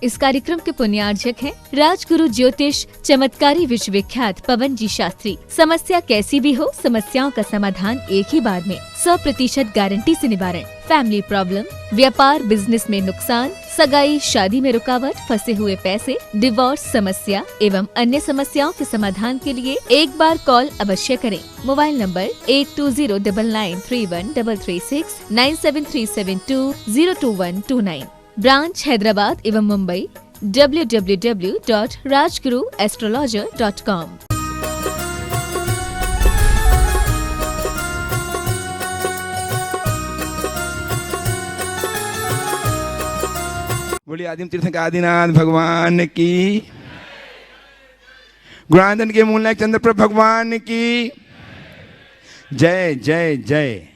इस कार्यक्रम के पुण्यार्जक हैं राजगुरु ज्योतिष चमत्कारी विश्वविख्यात पवन जी शास्त्री। समस्या कैसी भी हो, समस्याओं का समाधान एक ही बार में, 100% गारंटी से निवारण। फैमिली प्रॉब्लम, व्यापार बिजनेस में नुकसान, सगाई शादी में रुकावट, फंसे हुए पैसे, डिवोर्स समस्या एवं अन्य समस्याओं के समाधान के लिए एक बार कॉल अवश्य करें। Mobile number 8209931336 9737202129। ब्रांच हैदराबाद एवं मुंबई www.rajguruastrologer.com। बोलिए आदिम तीर्थ के आदिनाथ भगवान की, गुणानंद के मूलनायक चंद्रप्रभ भगवान की जय जय जय।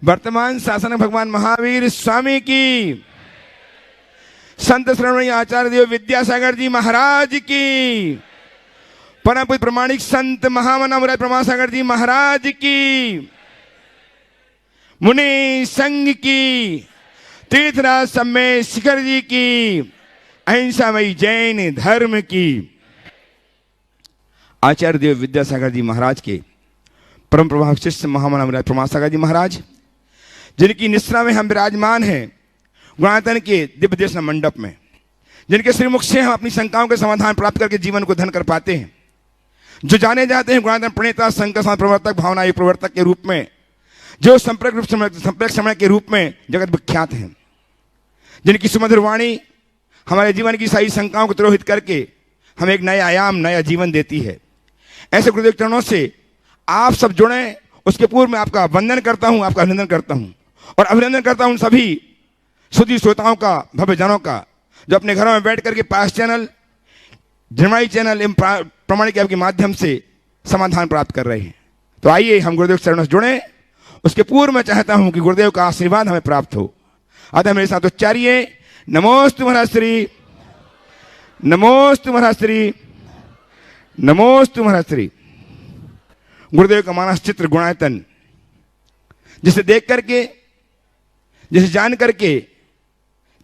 वर्तमान शासन भगवान महावीर स्वामी की, संत श्रवणीय आचार्य देव विद्यासागर जी महाराज की, परम पूज्य प्रमाणिक संत महामना मुरारी प्रमासागर जी महाराज की, मुनि संघ की, तीर्थराज सम्मेद शिखर जी की, अहिंसामयी जैन धर्म की, आचार्य देव विद्यासागर जी महाराज के परम प्रभाव शिष्य महामना मुरारी प्रमासागर जी महाराज, जिनकी निश्रा में हम विराजमान हैं गुणायतन के दिव्य दर्शन मंडप में, जिनके श्रीमुख से हम अपनी शंकाओं के समाधान प्राप्त करके जीवन को धन कर पाते हैं, जो जाने जाते हैं गुणायतन प्रणेता, संकट प्रवर्तक, भावना प्रवर्तक के रूप में, जो संप्रेक समय के रूप में जगत विख्यात हैं, जिनकी सुमधुर वाणी हमारे जीवन की सारी शंकाओं को तिरोहित करके हमें एक नया आयाम, नया जीवन देती है। ऐसे गुरुदेव चरणों से आप सब जुड़े, उसके पूर्व में आपका वंदन करता हूं, आपका अभिनंदन करता हूं और अभिनंदन करता हूं सभी सुधी श्रोताओं का, भव्य जनों का, जो अपने घरों में बैठ करके पास चैनल, झिरमाई चैनल एवं प्रमाणिक ऐप के माध्यम से समाधान प्राप्त कर रहे हैं। तो आइए हम गुरुदेव चरणों से जुड़े। उसके पूर्व मैं चाहता हूं कि गुरुदेव का आशीर्वाद हमें प्राप्त हो। अतः मेरे साथ उच्चारिए, नमोस्तु महाराज श्री, नमोस्तु महाराज श्री, नमोस्तु महाराज श्री। गुरुदेव का मानस चित्र गुणायतन, जिसे देख करके, जिसे जान करके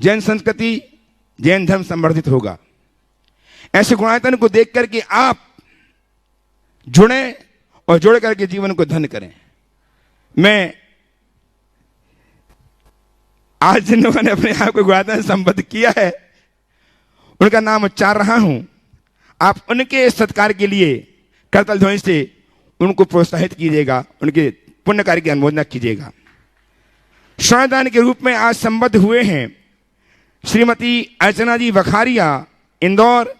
जैन संस्कृति, जैन धर्म संवर्धित होगा। ऐसे गुणायतन को देख करके आप जुड़े और जुड़ करके जीवन को धन्य करें। मैं आज जिन लोगों ने अपने आप को गुणायतन संबद्ध किया है, उनका नाम उच्चार रहा हूं। आप उनके सत्कार के लिए करतल ध्वनि से उनको प्रोत्साहित कीजिएगा, उनके पुण्य कार्य की अनुमोदना कीजिएगा। श्रवणदान के रूप में आज संबद्ध हुए हैं श्रीमती अर्चना जी वखारिया इंदौर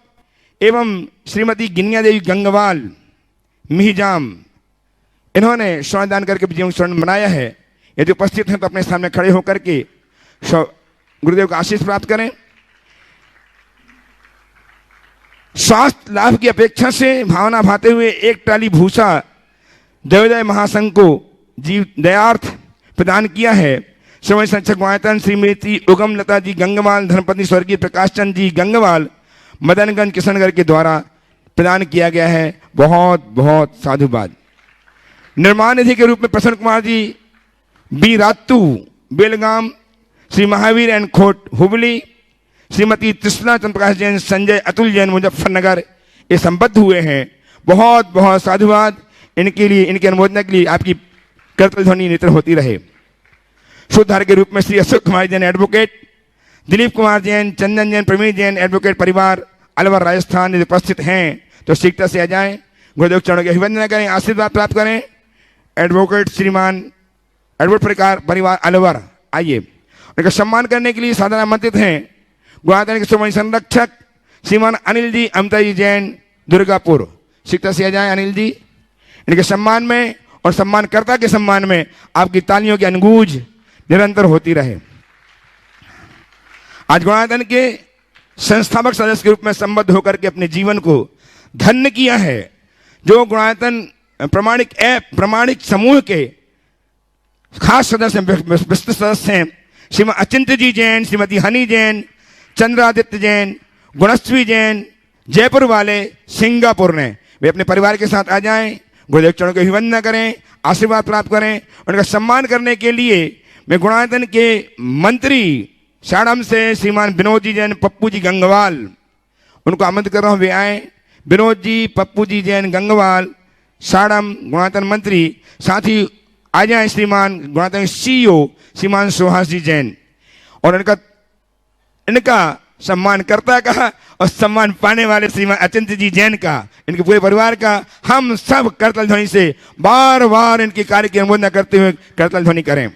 एवं श्रीमती गिनिया देवी गंगवाल मिहिजाम। इन्होंने श्रवणदान करके जीवन स्वर्ण बनाया है। यदि उपस्थित हैं तो अपने सामने खड़े होकर के गुरुदेव का आशीष प्राप्त करें। स्वास्थ्य लाभ की अपेक्षा से भावना भाते हुए एक टाली भूसा देवोदय महासंघ को जीव दयार्थ प्रदान किया है। श्रवण संरक्षक गुणायतन श्रीमती उगम लता जी गंगवाल, धर्मपत्नी स्वर्गीय प्रकाश चंद जी गंगवाल, मदनगंज किशनगढ़ के द्वारा प्रदान किया गया है। बहुत बहुत साधुवाद। निर्माण निधि के रूप में प्रसन्न कुमार जी बी रातू बेलगाम, श्री महावीर एंड खोट हुबली, श्रीमती तृष्णा चंद्र प्रकाश जैन, संजय अतुल जैन मुजफ्फरनगर, ये संबद्ध हुए हैं। बहुत बहुत साधुवाद। इनके लिए, इनकी अनुमोदना के लिए आपकी करतल ध्वनि नितर होती रहे। शुद्धार के रूप में श्री अशोक कुमार जैन एडवोकेट, दिलीप कुमार जैन, चंदन जैन, प्रवीण जैन एडवोकेट परिवार अलवर राजस्थान यदि उपस्थित हैं तो शीघ्रता से आ जाएं। गुरुदेव चरणों की अभिवंदना करें, आशीर्वाद प्राप्त करें। एडवोकेट श्रीमान एडवोकेट परिवार अलवर, आइए। उनका सम्मान करने के लिए सादर आमंत्रित हैं गुणायतन के श्रोमणी संरक्षक श्रीमान अनिल जी अमता जी जैन दुर्गापुर। शीघ्रता से आ जाएं अनिल जी। इनके सम्मान में और सम्मानकर्ता के सम्मान में आपकी तालियों की अनुगूंज निरंतर होती रहे। आज गुणायतन के संस्थापक सदस्य के रूप में संबद्ध होकर के अपने जीवन को धन्य किया है, जो गुणायतन प्रमाणिक ऐप, प्रमाणिक समूह के खास सदस्य, विस्तृत सदस्य हैं श्रीमान अचिंत्य जी जैन, श्रीमती हनी जैन, चंद्रादित्य जैन, गुणस्वी जैन, जयपुर वाले, सिंगापुर ने। वे अपने परिवार के साथ आ जाएं, गुरुदेव चरणों की अभिवंदना करें, आशीर्वाद प्राप्त करें। उनका सम्मान करने के लिए मैं गुणायतन के मंत्री साड़म से श्रीमान विनोद जी जैन, पप्पू जी गंगवाल, उनको आमंत्रित कर रहा हूँ, वे आए। विनोद जी, पप्पू जी जैन गंगवाल, साड़म गुणातन मंत्री, साथ ही आ जाए श्रीमान गुणातन CEO श्रीमान सुहास जी जैन, और इनका सम्मानकर्ता का और सम्मान पाने वाले श्रीमान अचिंत जी जैन का, इनके पूरे परिवार का हम सब करतल ध्वनि से बार बार इनके कार्य की अनुमोदना करते हुए करतल ध्वनि करें।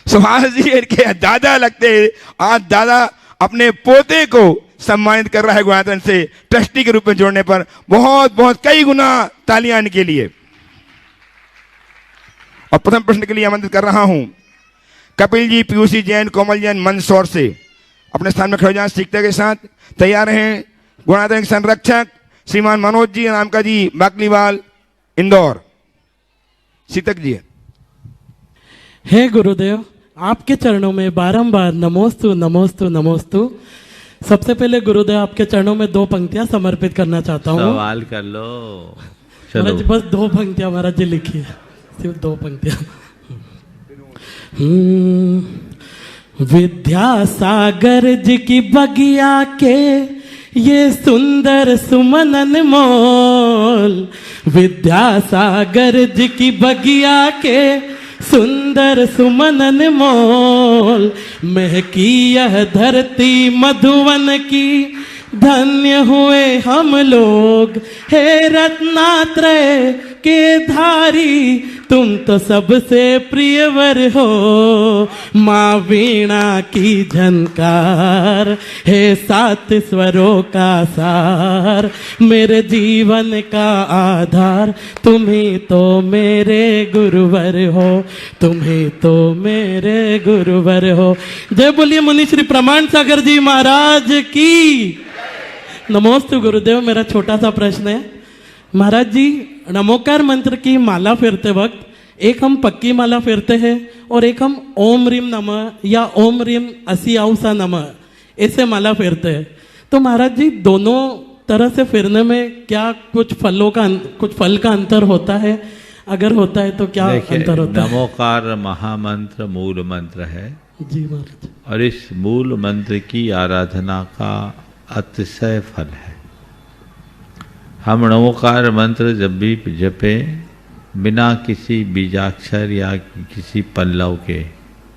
सुहास जी इनके दादा लगते हैं, आज दादा अपने पोते को सम्मानित कर रहा है गुणातन से ट्रस्टी के रूप में जोड़ने पर। बहुत बहुत कई गुना तालियां इनके लिए। और प्रथम प्रश्न के लिए आमंत्रित कर रहा हूं कपिल जी, पीयूषी जैन, कोमल जैन मंदसौर से अपने स्थान में खड़े हो जाएं, सीखते के साथ तैयार हैं। गुणातन संरक्षक श्रीमान मनोज जी रामका जी बाकलीवाल, इंदौर, सीतक जी। हे गुरुदेव, आपके चरणों में बारंबार नमोस्तु नमोस्तु नमोस्तु। सबसे पहले गुरुदेव आपके चरणों में 2 पंक्तियां समर्पित करना चाहता हूँ। सवाल कर लो, चलो। महाराज बस 2 पंक्तियां महाराज जी लिखिए, सिर्फ 2 पंक्तियां। विद्यासागर जी की बगिया के ये सुंदर सुमनन मोल, विद्यासागर जी की बगिया के सुंदर सुमनन मोल, महकी यह धरती मधुवन की, धन्य हुए हम लोग। हे रत्नात्रय के धारी, तुम तो सबसे प्रियवर हो। माँ वीणा की झनकार, हे 7 स्वरों का सार, मेरे जीवन का आधार, तुम्ही तो मेरे गुरुवर हो, तुम्ही तो मेरे गुरुवर हो। जय बोलिए मुनि श्री प्रमाण सागर जी महाराज की। नमोस्तु गुरुदेव। मेरा छोटा सा प्रश्न है महाराज जी, नमोकार मंत्र की माला फेरते वक्त एक हम पक्की माला फेरते हैं और एक हम ओम रीम नमः या ओम रीम असी आउसा नमः ऐसे माला फेरते हैं। तो महाराज जी दोनों तरह से फेरने में क्या कुछ फल का अंतर होता है? अगर होता है तो क्या अंतर होता है? नमोकार महामंत्र मूल मंत्र है जी महाराज, और इस मूल मंत्र की आराधना का अतिशय फल है। हम नमोकार मंत्र जब भी जपें बिना किसी बीजाक्षर या किसी पल्लव के,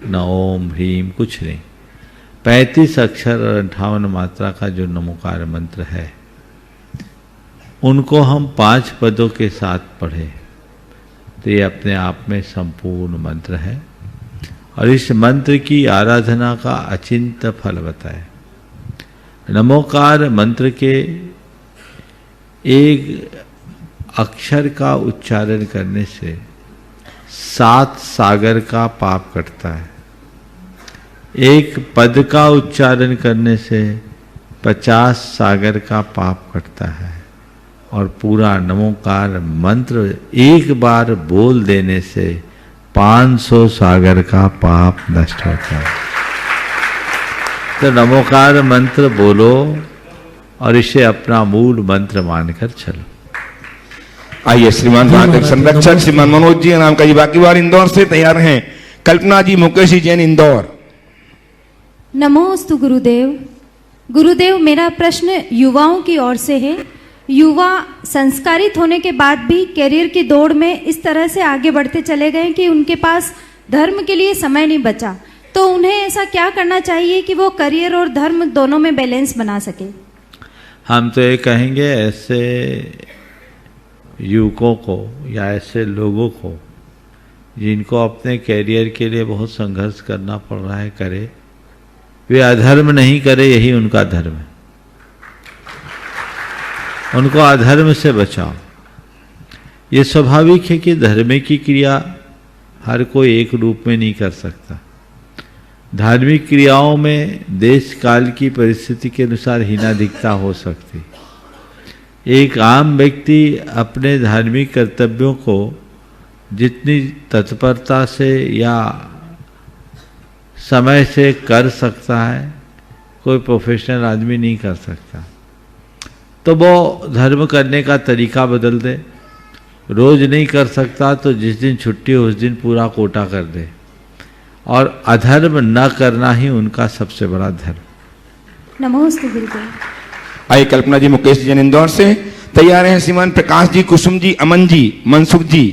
न ओम ह्रीम कुछ नहीं, 35 अक्षर और 58 मात्रा का जो नमोकार मंत्र है उनको हम 5 पदों के साथ पढ़े तो ये अपने आप में संपूर्ण मंत्र है। और इस मंत्र की आराधना का अचिंत्य फल बताए। नमोकार मंत्र के एक अक्षर का उच्चारण करने से 7 सागर का पाप कटता है। एक पद का उच्चारण करने से 50 सागर का पाप कटता है। और पूरा नमोकार मंत्र एक बार बोल देने से 500 सागर का पाप नष्ट होता है। तो नमोकार मंत्र बोलो और इसे अपना मूल मंत्र मानकर चलो। आइए श्रीमान संरक्षक श्रीमान मनोज जी नाम का जी बाकीवार इंदौर से तैयार हैं। कल्पना जी मुकेश जैन इंदौर। नमोस्तु गुरुदेव। गुरुदेव मेरा प्रश्न युवाओं की ओर से है। युवा संस्कारित होने के बाद भी करियर की दौड़ में इस तरह से आगे बढ़ते चले गए कि उनके पास धर्म के लिए समय नहीं बचा, तो उन्हें ऐसा क्या करना चाहिए कि वो करियर और धर्म दोनों में बैलेंस बना सके? हम तो ये कहेंगे ऐसे युवकों को या ऐसे लोगों को जिनको अपने कैरियर के लिए बहुत संघर्ष करना पड़ रहा है, करे। वे अधर्म नहीं करे, यही उनका धर्म है। उनको अधर्म से बचाओ। ये स्वाभाविक है कि धर्म की क्रिया हर कोई एक रूप में नहीं कर सकता। धार्मिक क्रियाओं में देश काल की परिस्थिति के अनुसार हीनाधिकता हो सकती। एक आम व्यक्ति अपने धार्मिक कर्तव्यों को जितनी तत्परता से या समय से कर सकता है, कोई प्रोफेशनल आदमी नहीं कर सकता। तो वो धर्म करने का तरीका बदल दे। रोज नहीं कर सकता तो जिस दिन छुट्टी हो उस दिन पूरा कोटा कर दे। और अधर्म न करना ही उनका सबसे बड़ा धर्म। नमोस्तु गुरुदेव। आइए कल्पना जी, मुकेश जी इंदौर से तैयार हैं। श्रीमान प्रकाश जी, कुसुम जी, अमन जी, मनसुख जी,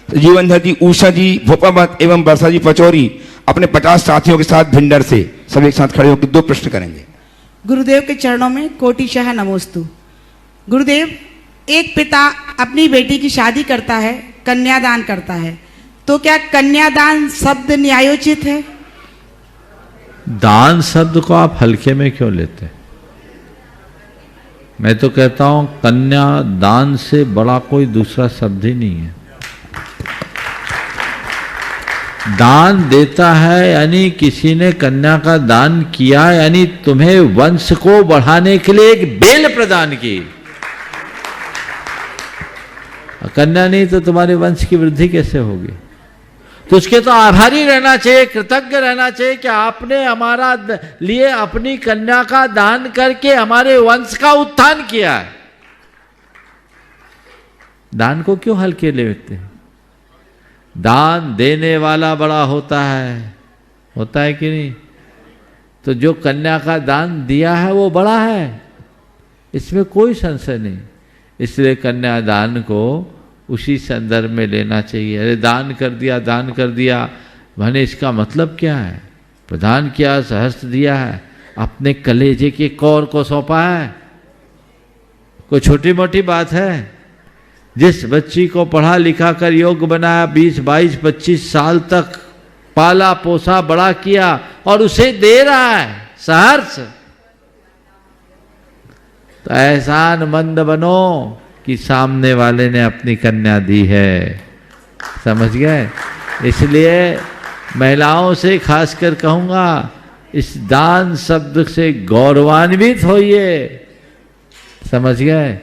जीवनधर जी, उषा जी, भोपाबाद एवं वर्षा जी पचौरी अपने 50 साथियों के साथ भिंडर से सब एक साथ खड़े होकर 2 प्रश्न करेंगे। गुरुदेव के चरणों में कोटिशः नमोस्तु। गुरुदेव, एक पिता अपनी बेटी की शादी करता है, कन्यादान करता है, तो क्या कन्यादान शब्द न्यायोचित है? दान शब्द को आप हल्के में क्यों लेते हैं? मैं तो कहता हूं कन्या दान से बड़ा कोई दूसरा शब्द ही नहीं है। दान देता है यानी किसी ने कन्या का दान किया, यानी तुम्हें वंश को बढ़ाने के लिए एक बेल प्रदान की। कन्या नहीं तो तुम्हारे वंश की वृद्धि कैसे होगी? तो उसके तो आभारी रहना चाहिए, कृतज्ञ रहना चाहिए कि आपने हमारा लिए अपनी कन्या का दान करके हमारे वंश का उत्थान किया है। दान को क्यों हल्के लेते हैं? दान देने वाला बड़ा होता है कि नहीं? तो जो कन्या का दान दिया है वो बड़ा है, इसमें कोई संशय नहीं। इसलिए कन्यादान को उसी संदर्भ में लेना चाहिए। अरे दान कर दिया मैंने, इसका मतलब क्या है? प्रदान किया, सहस्त्र दिया है, अपने कलेजे के कौर को सौंपा है। कोई छोटी मोटी बात है? जिस बच्ची को पढ़ा लिखा कर योग्य बनाया, 20, 22, 25 साल तक पाला पोसा बड़ा किया और उसे दे रहा है सहर्ष, तो एहसान मंद बनो कि सामने वाले ने अपनी कन्या दी है। समझ गए? इसलिए महिलाओं से खासकर कहूंगा, इस दान शब्द से गौरवान्वित होइए। समझ गए?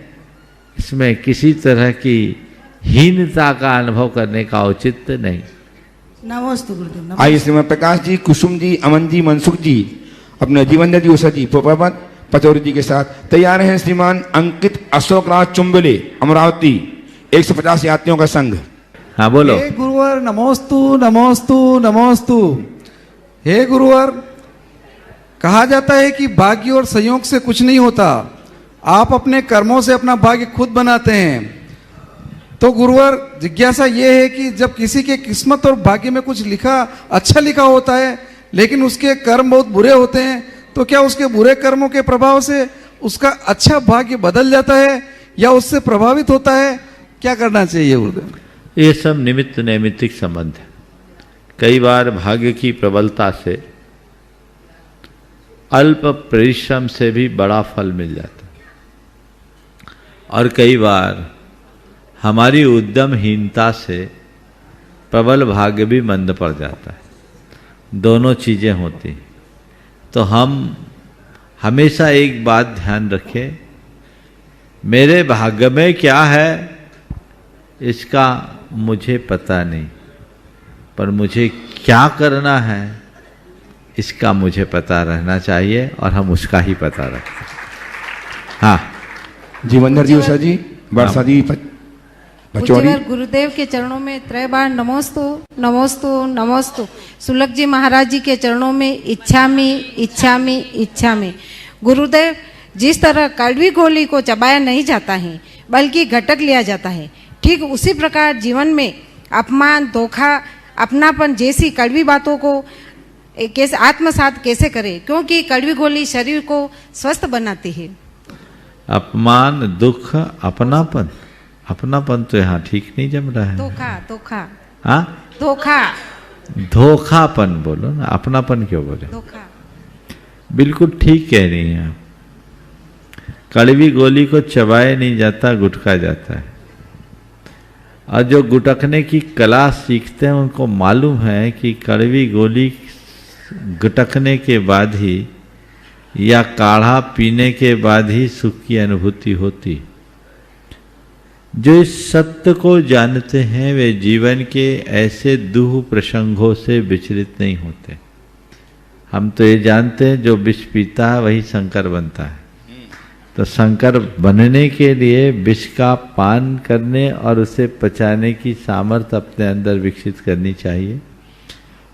इसमें किसी तरह की हीनता का अनुभव करने का औचित्य नहीं। नमोस्तु गुरुदेव। आइए श्रीमान प्रकाश जी, कुसुम जी, अमन जी, मनसुख जी अपने जीवनधर जी, उषा जी, भोपाबाद पचौरी जी के साथ तैयार हैं। श्रीमान अंकित अशोक राज चुंबले, अमरावती, 150 यात्रियों का संघ। हाँ बोलो। हे गुरुवर नमोस्तु नमोस्तु नमोस्तु। हे गुरुवर, कहा जाता है कि भाग्य और संयोग से कुछ नहीं होता, आप अपने कर्मों से अपना भाग्य खुद बनाते हैं। तो गुरुवर, जिज्ञासा ये है कि जब किसी के किस्मत और भाग्य में कुछ अच्छा लिखा होता है, लेकिन उसके कर्म बहुत बुरे होते हैं, तो क्या उसके बुरे कर्मों के प्रभाव से उसका अच्छा भाग्य बदल जाता है या उससे प्रभावित होता है? क्या करना चाहिए गुरुदेव? ये सब निमित्त नैमित्तिक संबंध है। कई बार भाग्य की प्रबलता से अल्प परिश्रम से भी बड़ा फल मिल जाता है, और कई बार हमारी उद्यमहीनता से प्रबल भाग्य भी मंद पड़ जाता है। दोनों चीजें होती हैं। तो हम हमेशा एक बात ध्यान रखें, मेरे भाग्य में क्या है इसका मुझे पता नहीं, पर मुझे क्या करना है इसका मुझे पता रहना चाहिए, और हम उसका ही पता रखते हैं। हाँ जीवनधर जी, उषा जी, वर्षा जी पचौरी। पूज्यवर गुरुदेव के चरणों में त्रय बार नमोस्तु नमोस्तु नमोस्तु। सुलभ जी महाराज जी के चरणों में इच्छामि इच्छामि इच्छामि। गुरुदेव, जिस तरह कड़वी गोली को चबाया नहीं जाता है बल्कि घटक लिया जाता है, ठीक उसी प्रकार जीवन में अपमान, धोखा, अपनापन जैसी कड़वी बातों को कैसे आत्मसात कैसे करें, क्योंकि कड़वी गोली शरीर को स्वस्थ बनाती है। अपमान, दुख, अपनापन, अपनापन तो यहाँ ठीक नहीं जम रहा है। धोखा। हाँ, धोखापन बोलो ना, अपनापन क्यों बोले? धोखा। बिल्कुल ठीक कह रही हैं आप। कड़वी गोली को चबाया नहीं जाता, गुटका जाता है। और जो गुटकने की कला सीखते हैं उनको मालूम है कि कड़वी गोली गुटकने के बाद ही या काढ़ा पीने के बाद ही सुख की अनुभूति होती। जो इस सत्य को जानते हैं वे जीवन के ऐसे दुह प्रसंगों से विचलित नहीं होते। हम तो ये जानते हैं जो विष पीता है वही शंकर बनता है। तो शंकर बनने के लिए विष का पान करने और उसे पचाने की सामर्थ्य अपने अंदर विकसित करनी चाहिए।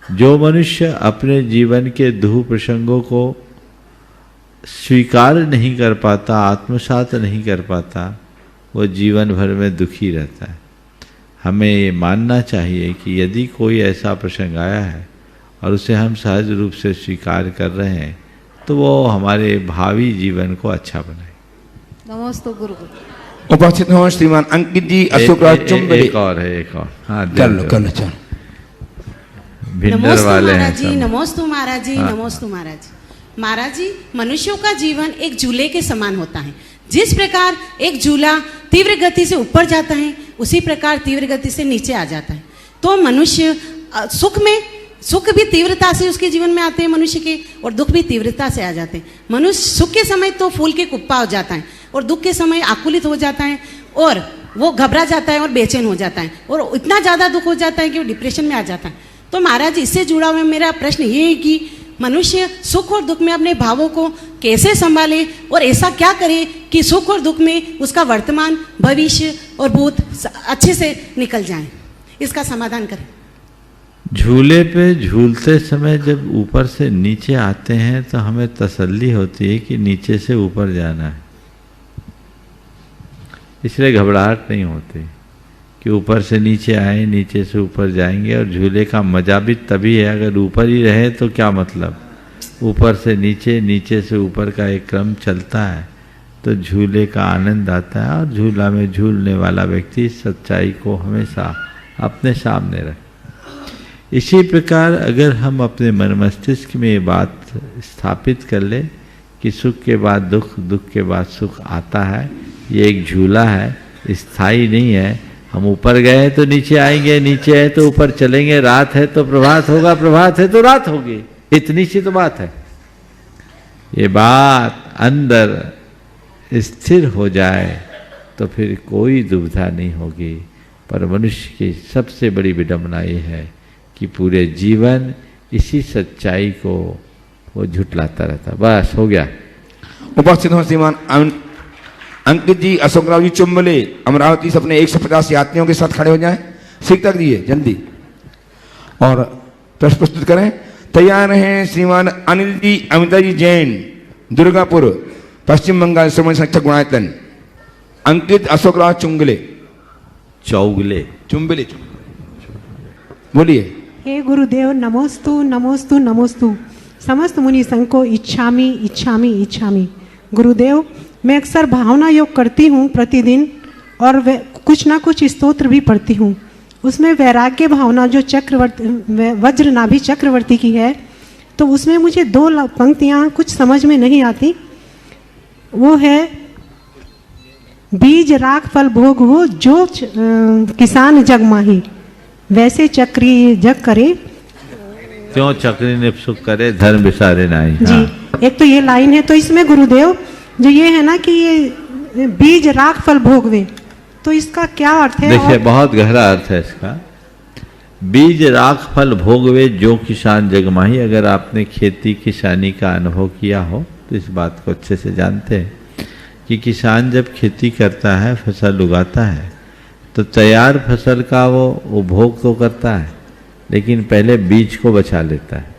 जो मनुष्य अपने जीवन के दुख प्रसंगों को स्वीकार नहीं कर पाता, आत्मसात नहीं कर पाता, वो जीवन भर में दुखी रहता है। हमें ये मानना चाहिए कि यदि कोई ऐसा प्रसंग आया है और उसे हम सहज रूप से स्वीकार कर रहे हैं तो वो हमारे भावी जीवन को अच्छा बनाए। नमस्ते गुरु। उपस्थित हो श्रीमान अंकित जी, अशोक राज चुंबले। एक और है, एक और। हाँ, कर लो चलो। भिंडर वाले हैं सब। नमोस्तु महाराज जी, नमोस्तु महाराज जी। महाराज जी, मनुष्यों का जीवन एक झूले के समान होता है। जिस प्रकार एक झूला तीव्र गति से ऊपर जाता है, उसी प्रकार तीव्र गति से नीचे आ जाता है। तो मनुष्य सुख भी तीव्रता से उसके जीवन में आते हैं मनुष्य के, और दुख भी तीव्रता से आ जाते हैं। मनुष्य सुख के समय तो फूल के कुप्पा हो जाता है, और दुख के समय आकुलित हो जाता है, और वो घबरा जाता है और बेचैन हो जाता है, और इतना ज़्यादा दुख हो जाता है कि वो डिप्रेशन में आ जाता है। तो महाराज, इससे जुड़ा हुआ मेरा प्रश्न ये है कि मनुष्य सुख और दुख में अपने भावों को कैसे संभाले, और ऐसा क्या करे कि सुख और दुख में उसका वर्तमान, भविष्य और भूत अच्छे से निकल जाए। इसका समाधान करें। झूले पे झूलते समय जब ऊपर से नीचे आते हैं तो हमें तसल्ली होती है कि नीचे से ऊपर जाना है, इसलिए घबराहट नहीं होती कि ऊपर से नीचे आए, नीचे से ऊपर जाएंगे। और झूले का मजा भी तभी है अगर ऊपर ही रहे, तो क्या मतलब, ऊपर से नीचे, नीचे से ऊपर का एक क्रम चलता है तो झूले का आनंद आता है। और झूला में झूलने वाला व्यक्ति सच्चाई को हमेशा अपने सामने रखे। इसी प्रकार अगर हम अपने मन मस्तिष्क में ये बात स्थापित कर ले कि सुख के बाद दुख, दुख के बाद सुख आता है, ये एक झूला है, स्थायी नहीं है। हम ऊपर गए तो नीचे आएंगे, नीचे आए तो ऊपर चलेंगे, रात है तो प्रभात होगा, प्रभात है तो रात होगी, इतनी सी तो बात है। ये बात अंदर स्थिर हो जाए तो फिर कोई दुविधा नहीं होगी। पर मनुष्य की सबसे बड़ी विडंबना ये है कि पूरे जीवन इसी सच्चाई को वो झुटलाता रहता। बस हो गया। उपस्थित हो श्रीमान अंकित जी, अशोक राव जी चुंबले, अमरावती से अपने 150 यात्रियों के साथ खड़े हो जाएं। सीट तक दिए जल्दी और प्रश्न प्रस्तुत करें। तैयार हैं श्रीमान अनिल जी, अमिता जी जैन, दुर्गापुर, पश्चिम बंगाल, श्रमण संरक्षक गुणायतन। अंकित अशोक राव चुंबले, चुंबले बोलिए। हे गुरुदेव, नमोस्तु नमोस्तु नमोस्तु। समस्त मुनि संघ को इच्छामि इच्छामि इच्छामि। गुरुदेव, मैं अक्सर भावना योग करती हूँ प्रतिदिन, और कुछ ना कुछ स्तोत्र भी पढ़ती हूँ। उसमें वैराग्य भावना जो चक्रवर्ती वज्रनाभि चक्रवर्ती की है, तो उसमें मुझे 2 पंक्तियाँ कुछ समझ में नहीं आती। वो है, बीज राख फल भोग हो जो किसान जग माही, वैसे चक्री जग करे क्यों चक्री ने सुख करे, धर्म विसारे नाही। जी हाँ। एक तो ये लाइन है। तो इसमें गुरुदेव जो ये है ना कि ये बीज राख फल भोगवे, तो इसका क्या अर्थ है? देखिए, बहुत गहरा अर्थ है इसका। बीज राख फल भोगवे जो किसान जगमाही। अगर आपने खेती किसानी का अनुभव किया हो तो इस बात को अच्छे से जानते हैं कि किसान जब खेती करता है, फसल उगाता है, तो तैयार फसल का वो उपभोग तो करता है, लेकिन पहले बीज को बचा लेता है।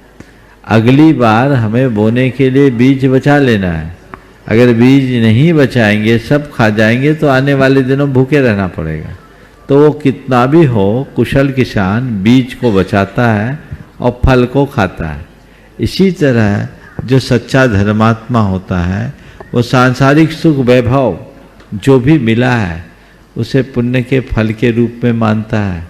अगली बार हमें बोने के लिए बीज बचा लेना है। अगर बीज नहीं बचाएंगे, सब खा जाएंगे, तो आने वाले दिनों भूखे रहना पड़ेगा। तो वो कितना भी हो, कुशल किसान बीज को बचाता है और फल को खाता है। इसी तरह जो सच्चा धर्मात्मा होता है, वो सांसारिक सुख वैभव जो भी मिला है उसे पुण्य के फल के रूप में मानता है,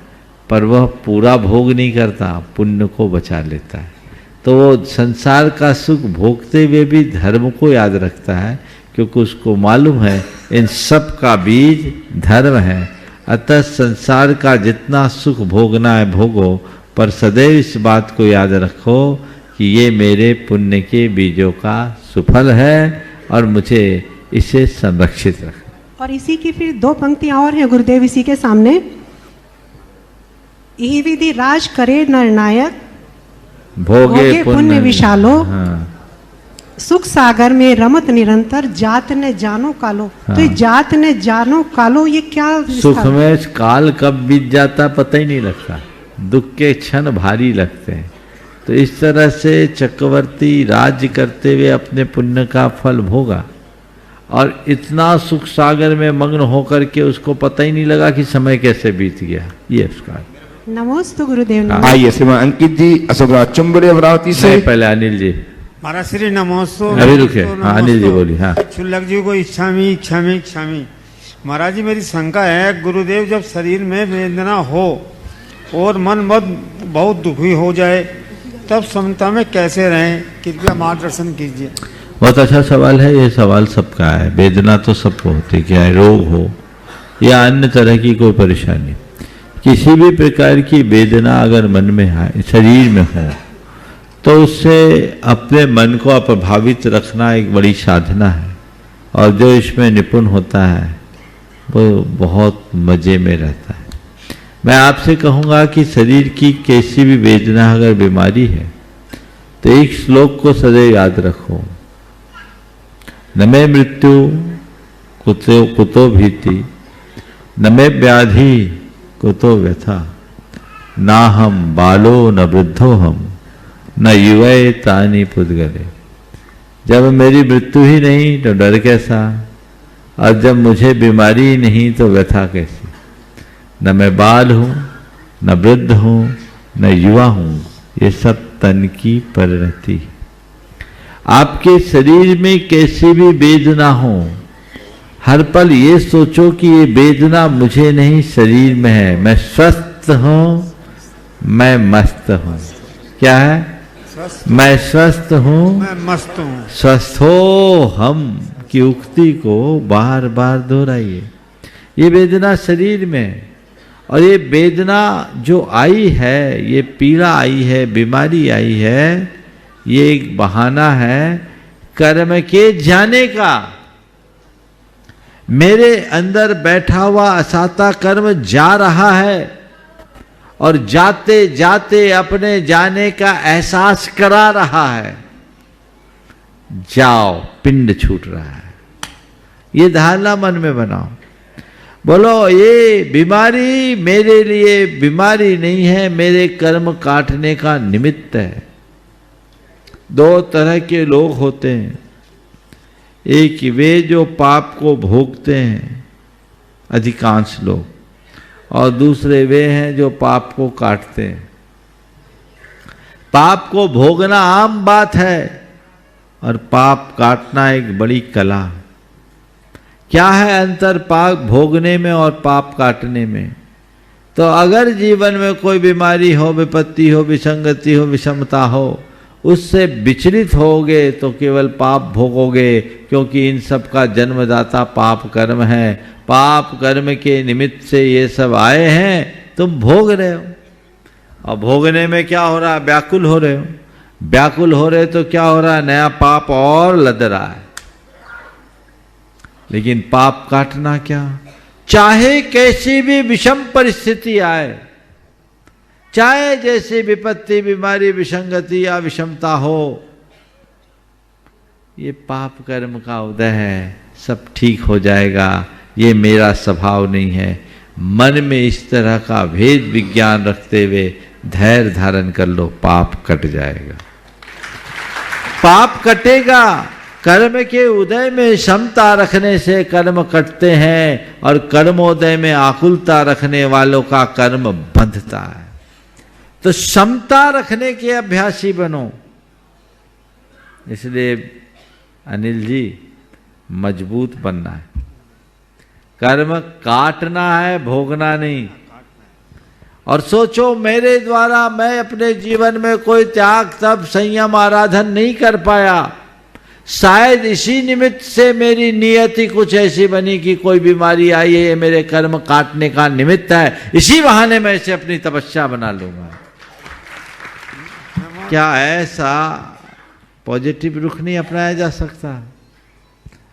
पर वह पूरा भोग नहीं करता, पुण्य को बचा लेता है। तो वो संसार का सुख भोगते हुए भी धर्म को याद रखता है, क्योंकि उसको मालूम है इन सब का बीज धर्म है। अतः संसार का जितना सुख भोगना है भोगो, पर सदैव इस बात को याद रखो कि ये मेरे पुण्य के बीजों का सुफल है और मुझे इसे संरक्षित रखना। और इसी की फिर 2 पंक्तियां और हैं गुरुदेव इसी के सामने। यही विधि राज करे नरनायक, भोगे पुण्य विशालो। हाँ। सुख सागर में रमत निरंतर, जात ने जानो कालो। हाँ। तो ये जात ने जानो कालो, ये क्या? सुख में काल कब बीत जाता पता ही नहीं लगता। दुख के क्षण भारी लगते हैं, तो इस तरह से चक्रवर्ती राज्य करते हुए अपने पुण्य का फल भोगा और इतना सुख सागर में मग्न होकर के उसको पता ही नहीं लगा कि समय कैसे बीत गया। ये उसका नमोस्तु गुरुदेव। आइए श्रीमान अंकित जी अशोकराज चुंबड़े अमरावती से। पहले अनिल जी। महाराज श्री नमोस्तु। अभी रुके, हाँ अनिल जी बोलिए। हाँ क्षुल्लक जी को इच्छामी इच्छामी इच्छामी। महाराज जी मेरी शंका है, गुरुदेव जब शरीर में वेदना हो और मन बहुत दुखी हो जाए तब समता में कैसे रहें, कृपया मार्गदर्शन कीजिए। बहुत अच्छा सवाल है, ये सवाल सबका है। वेदना तो सबको होती, क्या रोग हो या अन्य तरह की कोई परेशानी, किसी भी प्रकार की वेदना अगर मन में है, शरीर में हो, तो उससे अपने मन को अप्रभावित रखना एक बड़ी साधना है। और जो इसमें निपुण होता है वो बहुत मजे में रहता है। मैं आपसे कहूँगा कि शरीर की कैसी भी वेदना अगर बीमारी है तो एक श्लोक को सदैव याद रखो, न मे मृत्यु कुतो भीति, न मे व्याधि कुतो व्यथा, ना हम बालो न वृद्धो हम, न युवे तानी पुद्गले। जब मेरी मृत्यु ही नहीं तो डर कैसा, और जब मुझे बीमारी ही नहीं तो व्यथा कैसी। न मैं बाल हूँ, न वृद्ध हूँ, न युवा हूँ, ये सब तन की परिणति है। आपके शरीर में कैसी भी वेदना हो, हर पल ये सोचो कि ये वेदना मुझे नहीं शरीर में है। मैं स्वस्थ हूँ, मैं मस्त हूँ। क्या है? मैं स्वस्थ हूँ, मैं मस्त हूँ। स्वस्थ हो हम की उक्ति को बार बार दोहराइए। ये वेदना शरीर में, और ये वेदना जो आई है, ये पीड़ा आई है, बीमारी आई है, ये एक बहाना है कर्म के जाने का। मेरे अंदर बैठा हुआ असाता कर्म जा रहा है और जाते जाते अपने जाने का एहसास करा रहा है। जाओ, पिंड छूट रहा है। ये धारणा मन में बनाओ। बोलो ये बीमारी मेरे लिए बीमारी नहीं है, मेरे कर्म काटने का निमित्त है। दो तरह के लोग होते हैं, एक वे जो पाप को भोगते हैं, अधिकांश लोग, और दूसरे वे हैं जो पाप को काटते हैं। पाप को भोगना आम बात है और पाप काटना एक बड़ी कला। क्या है अंतर पाप भोगने में और पाप काटने में? तो अगर जीवन में कोई बीमारी हो, विपत्ति हो, विसंगति हो, विषमता हो, उससे विचलित होगे तो केवल पाप भोगोगे, क्योंकि इन सब का जन्मदाता पाप कर्म है। पाप कर्म के निमित्त से ये सब आए हैं, तुम भोग रहे हो। और भोगने में क्या हो रहा है? व्याकुल हो रहे हो। व्याकुल हो रहे तो क्या हो रहा है? नया पाप और लद रहा है। लेकिन पाप काटना क्या? चाहे कैसी भी विषम परिस्थिति आए, चाहे जैसी विपत्ति, बीमारी, विसंगति या विषमता हो, ये पाप कर्म का उदय है, सब ठीक हो जाएगा, ये मेरा स्वभाव नहीं है। मन में इस तरह का भेद विज्ञान रखते हुए धैर्य धारण कर लो, पाप कट जाएगा। पाप कटेगा। कर्म के उदय में क्षमता रखने से कर्म कटते हैं, और कर्मोदय में आकुलता रखने वालों का कर्म बंधता है। तो क्षमता रखने के अभ्यासी बनो। इसलिए अनिल जी मजबूत बनना है, कर्म काटना है, भोगना नहीं। और सोचो मेरे द्वारा मैं अपने जीवन में कोई त्याग, तप, संयम, आराधन नहीं कर पाया, शायद इसी निमित्त से मेरी नियति कुछ ऐसी बनी कि कोई बीमारी आई है, ये मेरे कर्म काटने का निमित्त है, इसी बहाने मैं इसे अपनी तपस्या बना लूंगा। क्या ऐसा पॉजिटिव रुख नहीं अपनाया जा सकता?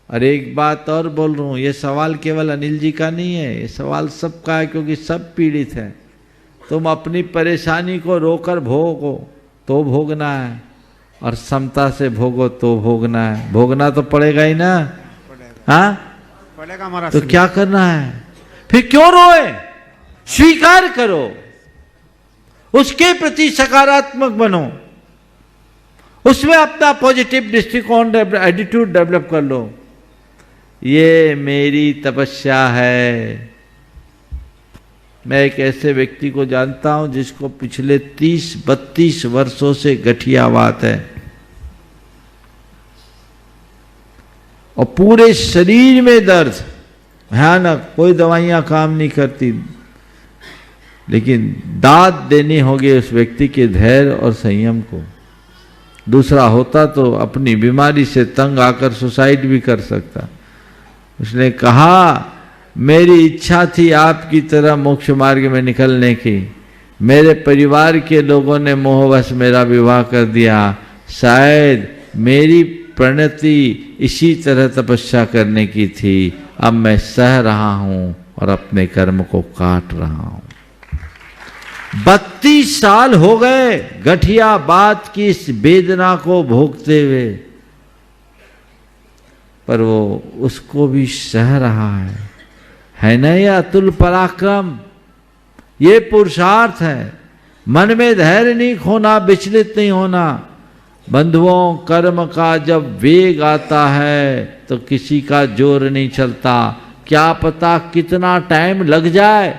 और एक बात और बोल रहा हूं, ये सवाल केवल अनिल जी का नहीं है, ये सवाल सबका है, क्योंकि सब पीड़ित हैं। तुम अपनी परेशानी को रोकर भोगो तो भोगना है, और समता से भोगो तो भोगना है। भोगना तो पड़ेगा ही ना, हाँ पड़ेगा हमारा। तो क्या करना है फिर? क्यों रोए? स्वीकार करो, उसके प्रति सकारात्मक बनो। उसमें अपना पॉजिटिव दृष्टिकोण एटीट्यूड डेवलप कर लो। ये मेरी तपस्या है। मैं एक ऐसे व्यक्ति को जानता हूं जिसको पिछले 30-32 वर्षों से गठियावात है और पूरे शरीर में दर्द भयानक, कोई दवाइयां काम नहीं करती, लेकिन दाद देनी होगी उस व्यक्ति के धैर्य और संयम को। दूसरा होता तो अपनी बीमारी से तंग आकर सुसाइड भी कर सकता। उसने कहा, मेरी इच्छा थी आपकी तरह मोक्ष मार्ग में निकलने की, मेरे परिवार के लोगों ने मोहवश मेरा विवाह कर दिया। शायद मेरी प्रणति इसी तरह तपस्या करने की थी। अब मैं सह रहा हूं और अपने कर्म को काट रहा हूं। 32 साल हो गए गठिया बात की इस वेदना को भोगते हुए, पर वो उसको भी सह रहा है ना। ये अतुल पराक्रम, ये पुरुषार्थ है। मन में धैर्य नहीं खोना, विचलित नहीं होना। बंधुओं, कर्म का जब वेग आता है तो किसी का जोर नहीं चलता, क्या पता कितना टाइम लग जाए।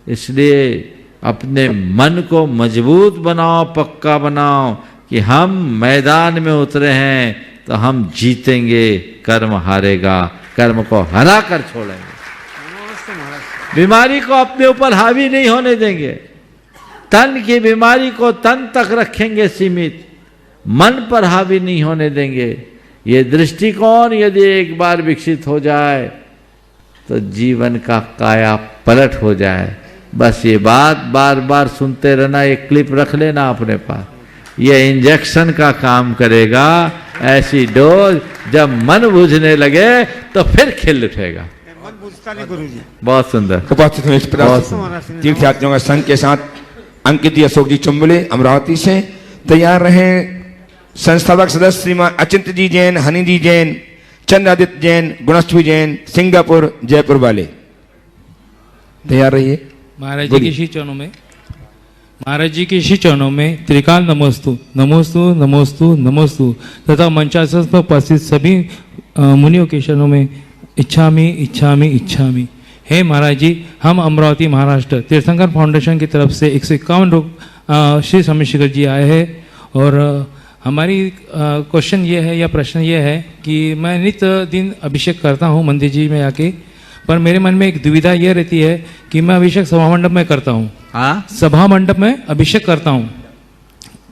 इसलिए अपने मन को मजबूत बनाओ, पक्का बनाओ कि हम मैदान में उतरे हैं तो हम जीतेंगे, कर्म हारेगा, कर्म को हरा कर छोड़ेंगे। बीमारी को अपने ऊपर हावी नहीं होने देंगे। तन की बीमारी को तन तक रखेंगे सीमित, मन पर हावी नहीं होने देंगे। ये दृष्टिकोण यदि एक बार विकसित हो जाए तो जीवन का काया पलट हो जाए। बस ये बात बार बार सुनते रहना, एक क्लिप रख लेना अपने पास, ये इंजेक्शन का काम करेगा। ऐसी डोज जब मन बुझने लगे तो फिर खिल उठेगा। मन बुझता नहीं गुरुजी। बहुत सुंदर। उपस्थित हुए इस प्रकार तीर्थयात्रियों का संघ के साथ अंकित अशोक जी चुम्बले अमरावती से तैयार रहे। संस्थापक सदस्य श्रीमान अचिंत जी जैन, हनी जी जैन, चंद्रादित्य जैन, गुणस्थवी जैन, सिंगापुर जयपुर वाले तैयार रहिए। महाराज जी के श्री चरणों में, महाराज जी के श्री चरणों में त्रिकाल नमोस्तु नमोस्तु नमोस्तु नमोस्तु तथा मंचासन पर उपस्थित सभी मुनियों के चरणों में इच्छामि इच्छामि इच्छामि। हे महाराज जी, हम अमरावती महाराष्ट्र तीर्थंकर फाउंडेशन की तरफ से 151 लोग श्री स्वामी शिखर जी आए हैं और हमारी क्वेश्चन ये है या प्रश्न ये है कि मैं नित्य दिन अभिषेक करता हूँ मंदिर जी में आके, पर मेरे मन में एक दुविधा ये रहती है कि मैं अभिषेक सभा मंडप में करता हूँ। हाँ, सभा मंडप में अभिषेक करता हूँ,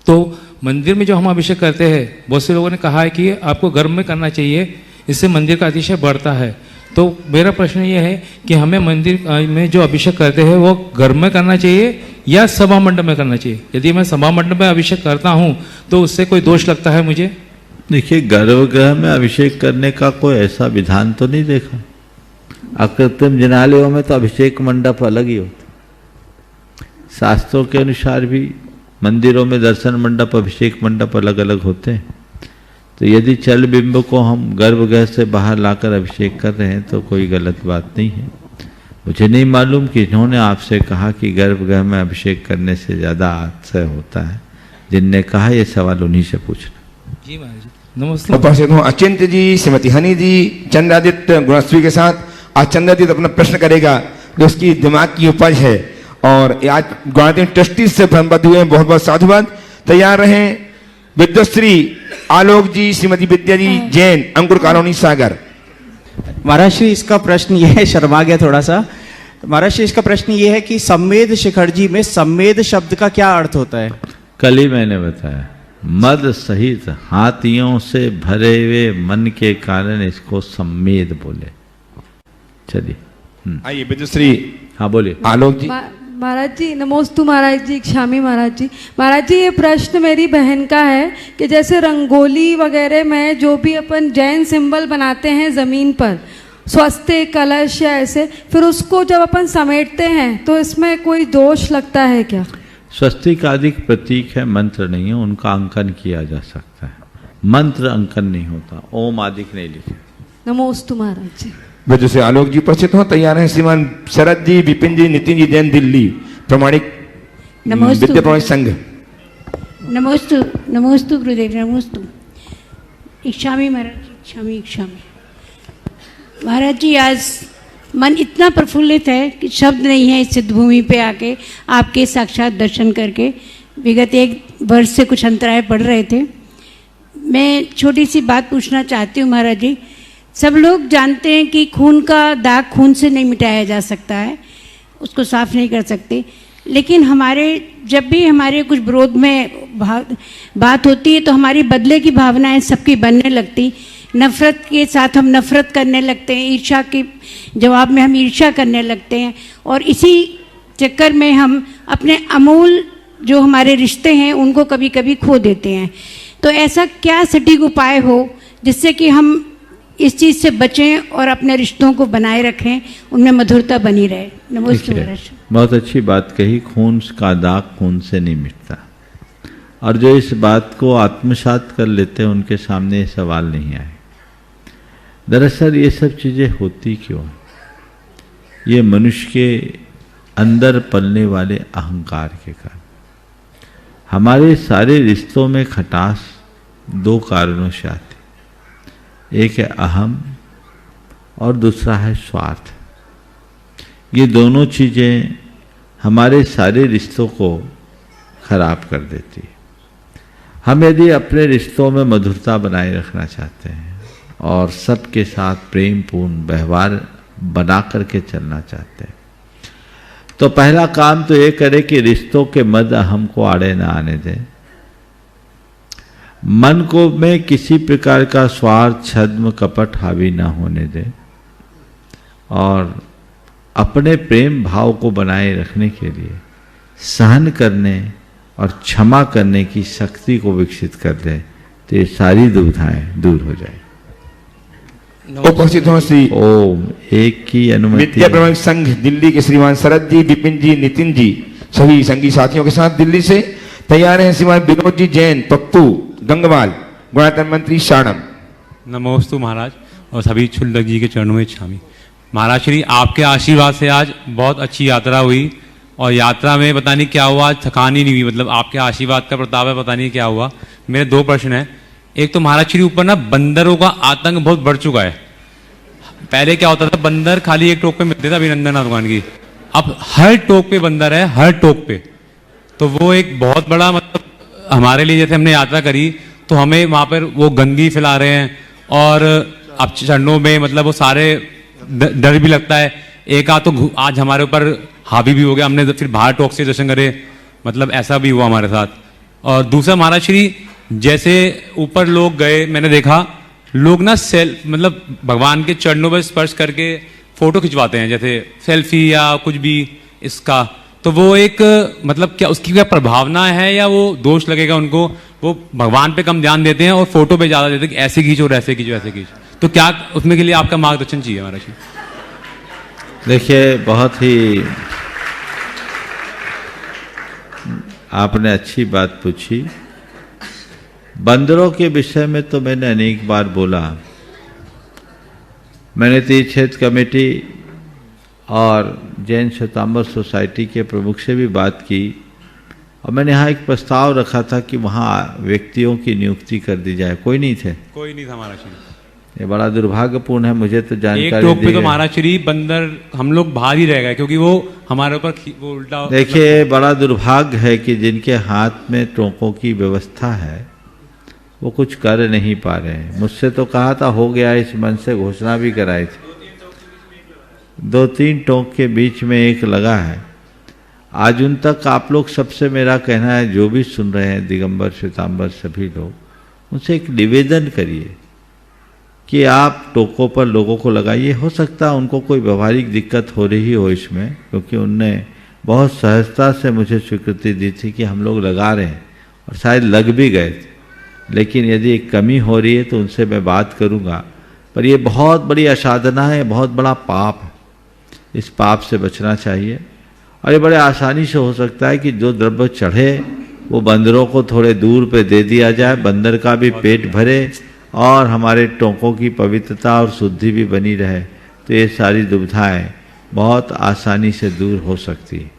तो मंदिर में जो हम अभिषेक करते हैं, बहुत से लोगों ने कहा है कि आपको घर में करना चाहिए, इससे मंदिर का अतिशय बढ़ता है। तो मेरा प्रश्न ये है कि हमें मंदिर में जो अभिषेक करते हैं वो घर में करना चाहिए या सभा मंडप में करना चाहिए? यदि मैं सभा मंडप में अभिषेक करता हूँ तो उससे कोई दोष लगता है मुझे? देखिए, गर्भगृह में अभिषेक करने का कोई ऐसा विधान तो नहीं देखा। अकृत्रिम जिनालयों में तो अभिषेक मंडप अलग ही होता। शास्त्रों के अनुसार भी मंदिरों में दर्शन मंडप, अभिषेक मंडप अलग अलग होते हैं। तो यदि चल बिंब को हम गर्भगृह से बाहर लाकर अभिषेक कर रहे हैं तो कोई गलत बात नहीं है। मुझे नहीं मालूम कि इन्होंने आपसे कहा कि गर्भगृह में अभिषेक करने से ज़्यादा आशय होता है। जिनने कहा ये सवाल उन्हीं से पूछना। जी महाराज, नमस्ते। उपस्थित हूँ अचिंत जी, श्रीमती हनी जी, चंद्रादित्य गुणस्वी के साथ। आज चंद्रादित्य अपना प्रश्न करेगा जो उसकी दिमाग की उपज है, और आज गणतंत्र ट्रस्टी से संबद्ध हुए हैं। बहुत बहुत साधुवाद। तैयार रहें विद्याश्री आलोक जी, श्रीमती विद्या जी जैन, अंकुर कॉलोनी सागर। महाराज श्री, इसका प्रश्न ये है, शर्मा गया थोड़ा सा। महाराज श्री, इसका प्रश्न ये है कि सम्मेद शिखर जी में सम्मेद शब्द का क्या अर्थ होता है? कल ही मैंने बताया, मद सहित हाथियों से भरे हुए मन के कारण इसको सम्मेद बोले। चलिए आइए विद्याश्री। हाँ बोलिए। आलोक जी। महाराज जी नमोस्तु। महाराज जी क्षामी। महाराज जी, महाराज जी ये प्रश्न मेरी बहन का है कि जैसे रंगोली वगैरह में जो भी अपन जैन सिंबल बनाते हैं ज़मीन पर, स्वस्तिक, कलश या ऐसे, फिर उसको जब अपन समेटते हैं तो इसमें कोई दोष लगता है क्या? स्वस्तिक आदि प्रतीक है, मंत्र नहीं है, उनका अंकन किया जा सकता है। मंत्र अंकन नहीं होता, ओम आदि नहीं लिखे। नमोस्तु महाराज जी। वजह से आलोक जी उपस्थित हो। तैयार हैं श्रीमान शरद जी, विपिन जी, नितिन जी जैन दिल्ली, प्रमाणिक विद्या प्रमाणिक संघ। नमोस्तु नमोस्तु गुरुदेव नमोस्तु। इच्छामी महाराज इच्छामी इच्छामी। महाराज जी आज मन इतना प्रफुल्लित है कि शब्द नहीं है इस सिद्ध भूमि पे आके आपके साक्षात दर्शन करके। विगत 1 वर्ष से कुछ अंतराय पड़ रहे थे। मैं छोटी सी बात पूछना चाहती हूँ महाराज जी। सब लोग जानते हैं कि खून का दाग खून से नहीं मिटाया जा सकता है, उसको साफ नहीं कर सकते, लेकिन हमारे जब भी हमारे कुछ विरोध में बात होती है तो हमारी बदले की भावनाएं सबकी बनने लगती। नफ़रत के साथ हम नफ़रत करने लगते हैं, ईर्ष्या के जवाब में हम ईर्ष्या करने लगते हैं, और इसी चक्कर में हम अपने अमूल जो हमारे रिश्ते हैं उनको कभी कभी खो देते हैं। तो ऐसा क्या सटीक उपाय हो जिससे कि हम इस चीज़ से बचें और अपने रिश्तों को बनाए रखें, उनमें मधुरता बनी रहे। नमस्ते महाराज। बहुत अच्छी बात कही, खून का दाग खून से नहीं मिटता, और जो इस बात को आत्मसात कर लेते हैं उनके सामने ये सवाल नहीं आए। दरअसल ये सब चीज़ें होती क्यों? ये मनुष्य के अंदर पलने वाले अहंकार के कारण। हमारे सारे रिश्तों में खटास 2 कारणों से आती। एक है अहम और दूसरा है स्वार्थ। ये दोनों चीज़ें हमारे सारे रिश्तों को खराब कर देती है। हम यदि अपने रिश्तों में मधुरता बनाए रखना चाहते हैं और सबके साथ प्रेम पूर्ण व्यवहार बना करके चलना चाहते हैं तो पहला काम तो ये करें कि रिश्तों के मद अहम को आड़े ना आने दें। मन को में किसी प्रकार का स्वार्थ छद्म कपट हावी ना होने दें, और अपने प्रेम भाव को बनाए रखने के लिए सहन करने और क्षमा करने की शक्ति को विकसित कर दें, तो ये सारी दुविधाएं दूर हो जाए। उपस्थित हों श्री ओम एक की अनुमति। विद्या प्रमाणिक संघ दिल्ली के श्रीमान शरद जी, विपिन जी, नितिन जी, सभी संघी साथियों के साथ दिल्ली से तैयार हैं श्रीमान विनोद जी जैन, पप्पू गंगवाल, गुणातन मंत्री शाणम। नमोस्तु महाराज और सभी छुल्लक जी के चरणों में छामी। महाराज श्री आपके आशीर्वाद से आज बहुत अच्छी यात्रा हुई, और यात्रा में पता नहीं क्या हुआ, थकान ही नहीं हुई। मतलब आपके आशीर्वाद का प्रताप है, पता नहीं क्या हुआ। मेरे 2 प्रश्न हैं। एक तो महाराज श्री ऊपर ना बंदरों का आतंक बहुत बढ़ चुका है। पहले क्या होता था, बंदर खाली एक टोक पे मिलते थे अभिनंदन दुकान की, अब हर टोक पे बंदर है, हर टोक पे। तो वो एक बहुत बड़ा मतलब हमारे लिए, जैसे हमने यात्रा करी तो हमें वहाँ पर वो गंदगी फैला रहे हैं, और अब चरणों में मतलब वो सारे डर भी लगता है। एक तो आज हमारे ऊपर हावी भी हो गया, हमने फिर बाहर टोक से दर्शन करे, मतलब ऐसा भी हुआ हमारे साथ। और दूसरा महाराज श्री जैसे ऊपर लोग गए, मैंने देखा लोग ना मतलब भगवान के चरणों पर स्पर्श करके फोटो खिंचवाते हैं, जैसे सेल्फी या कुछ भी इसका। तो वो एक मतलब क्या उसकी क्या प्रभावना है या वो दोष लगेगा उनको? वो भगवान पे कम ध्यान देते हैं और फोटो पे ज़्यादा देते हैं कि ऐसे खींचो और ऐसे खींचो ऐसे खींचो। तो क्या उसमें के लिए आपका मार्गदर्शन चाहिए महाराज जी? देखिए, बहुत ही आपने अच्छी बात पूछी। बंदरों के विषय में तो मैंने अनेक बार बोला। मैंने तीर्थ क्षेत्र कमेटी और जैन श्वेतांबर सोसाइटी के प्रमुख से भी बात की, और मैंने यहाँ एक प्रस्ताव रखा था कि वहाँ व्यक्तियों की नियुक्ति कर दी जाए। कोई नहीं थे, कोई नहीं था महाराज श्री। ये बड़ा दुर्भाग्यपूर्ण है, मुझे तो जानकारी एक टोक पे तो महाराज श्री बंदर हम लोग बाहर ही रह गए, क्योंकि वो हमारे ऊपर वो उल्टा। देखिए, बड़ा दुर्भाग्य है कि जिनके हाथ में टोकों की व्यवस्था है वो कुछ कर नहीं पा रहे हैं। मुझसे तो कहा था, हो गया, इस मन से घोषणा भी कराई थी। 2-3 टोक के बीच में एक लगा है। आज उन तक आप लोग सबसे मेरा कहना है, जो भी सुन रहे हैं, दिगंबर श्वेतांबर सभी लोग, उनसे एक निवेदन करिए कि आप टोकों पर लोगों को लगाइए। हो सकता है उनको कोई व्यवहारिक दिक्कत हो रही हो इसमें, क्योंकि उनने बहुत सहजता से मुझे स्वीकृति दी थी कि हम लोग लगा रहे हैं, और शायद लग भी गए थे। लेकिन यदि एक कमी हो रही है तो उनसे मैं बात करूंगा। पर ये बहुत बड़ी असाधना है, बहुत बड़ा पाप है। इस पाप से बचना चाहिए, और ये बड़े आसानी से हो सकता है कि जो द्रव्य चढ़े वो बंदरों को थोड़े दूर पे दे दिया जाए, बंदर का भी पेट भरे और हमारे टोकों की पवित्रता और शुद्धि भी बनी रहे। तो ये सारी दुविधाएं बहुत आसानी से दूर हो सकती है।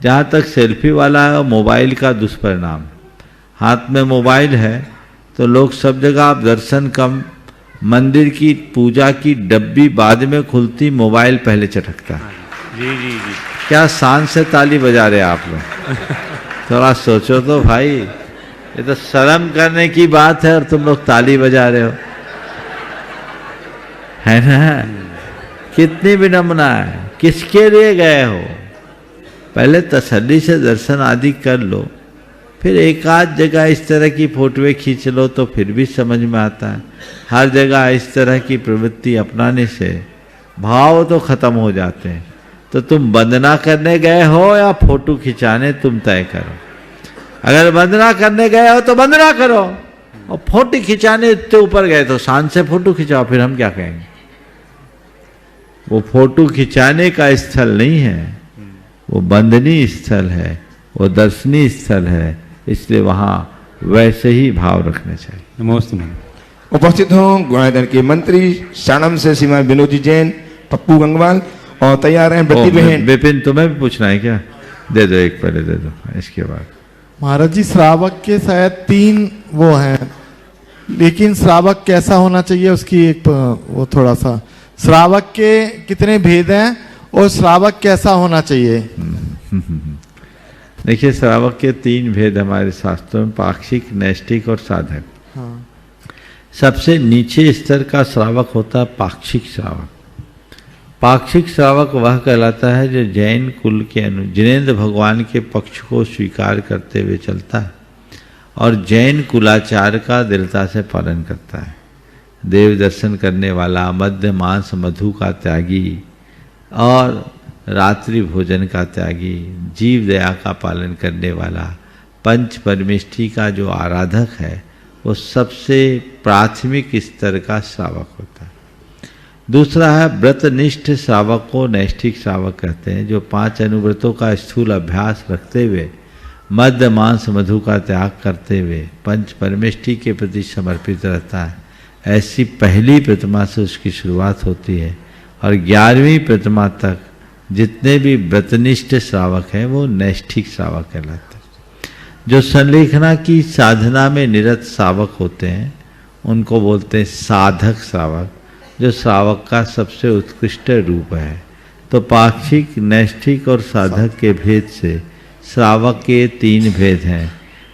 जहाँ तक सेल्फी वाला है, मोबाइल का दुष्परिणाम, हाथ में मोबाइल है तो लोग सब जगह आप दर्शन कम, मंदिर की पूजा की डब्बी बाद में खुलती, मोबाइल पहले चटकता है। जी जी जी। क्या शान से ताली बजा रहे आप लोग? थोड़ा सोचो तो भाई, ये तो शर्म करने की बात है और तुम लोग ताली बजा रहे हो, है ना? कितनी विडम्बना है। किसके लिए गए हो? पहले तसल्ली से दर्शन आदि कर लो, फिर एक आध जगह इस तरह की फोटोएं खींच लो तो फिर भी समझ में आता है। हर जगह इस तरह की प्रवृत्ति अपनाने से भाव तो खत्म हो जाते हैं। तो तुम वंदना करने गए हो या फोटो खिंचाने, तुम तय करो। अगर वंदना करने गए हो तो वंदना करो, और फोटो खिंचाने इतने ऊपर गए तो शान से फोटो खिंचाओ, फिर हम क्या कहेंगे? वो फोटो खिंचाने का स्थल नहीं है, वो वंदनीय स्थल है, वो दर्शनीय स्थल है, इसलिए वहाँ वैसे ही भाव रखने चाहिए। नमस्ते। उपस्थित हों गुणाधन के मंत्री साणम से श्रीमान विनोद जी जैन, पप्पू गंगवाल, और तैयार हैं ब्रती बहन। विपिन, तुम्हें भी पूछना है क्या? दे दो, एक पहले दे दो, इसके बाद। महाराज जी, श्रावक के शायद 3 वो हैं, लेकिन श्रावक कैसा होना चाहिए उसकी एक वो थोड़ा सा, श्रावक के कितने भेद हैं और श्रावक कैसा होना चाहिए? देखिए, श्रावक के 3 भेद हमारे शास्त्रों में, पाक्षिक, नैष्ठिक और साधक। हाँ। सबसे नीचे स्तर का श्रावक होता है पाक्षिक श्रावक। पाक्षिक श्रावक वह कहलाता है जो जैन कुल के जिनेंद्र भगवान के पक्ष को स्वीकार करते हुए चलता है और जैन कुलाचार का दृढ़ता से पालन करता है। देव दर्शन करने वाला, मध्य मांस मधु का त्यागी और रात्रि भोजन का त्यागी, जीव दया का पालन करने वाला, पंच परमेष्ठी का जो आराधक है, वो सबसे प्राथमिक स्तर का श्रावक होता है। दूसरा है व्रतनिष्ठ श्रावक को नैष्ठिक श्रावक कहते हैं, जो 5 अनुव्रतों का स्थूल अभ्यास रखते हुए, मध्य मांस मधु का त्याग करते हुए पंच परमेष्ठी के प्रति समर्पित रहता है। ऐसी पहली प्रतिमा से उसकी शुरुआत होती है और 11वीं प्रतिमा तक जितने भी व्रतनिष्ठ श्रावक हैं वो नैष्ठिक श्रावक कहलाते हैं। जो संलेखना की साधना में निरत श्रावक होते हैं उनको बोलते हैं साधक श्रावक, जो श्रावक का सबसे उत्कृष्ट रूप है। तो पाक्षिक, नैष्ठिक और साधक के भेद से श्रावक के 3 भेद हैं।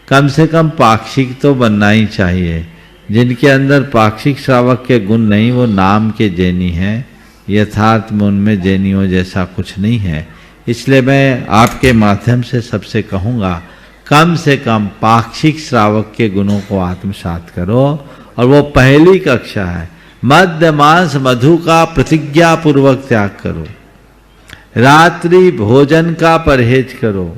कम से कम पाक्षिक तो बनना ही चाहिए। जिनके अंदर पाक्षिक श्रावक के गुण नहीं, वो नाम के जैनी हैं, यथार्थ में उनमें जैनियों जैसा कुछ नहीं है। इसलिए मैं आपके माध्यम से सबसे कहूँगा, कम से कम पाक्षिक श्रावक के गुणों को आत्मसात करो, और वो पहली कक्षा है। मध्य मांस मधु का प्रतिज्ञा पूर्वक त्याग करो, रात्रि भोजन का परहेज करो,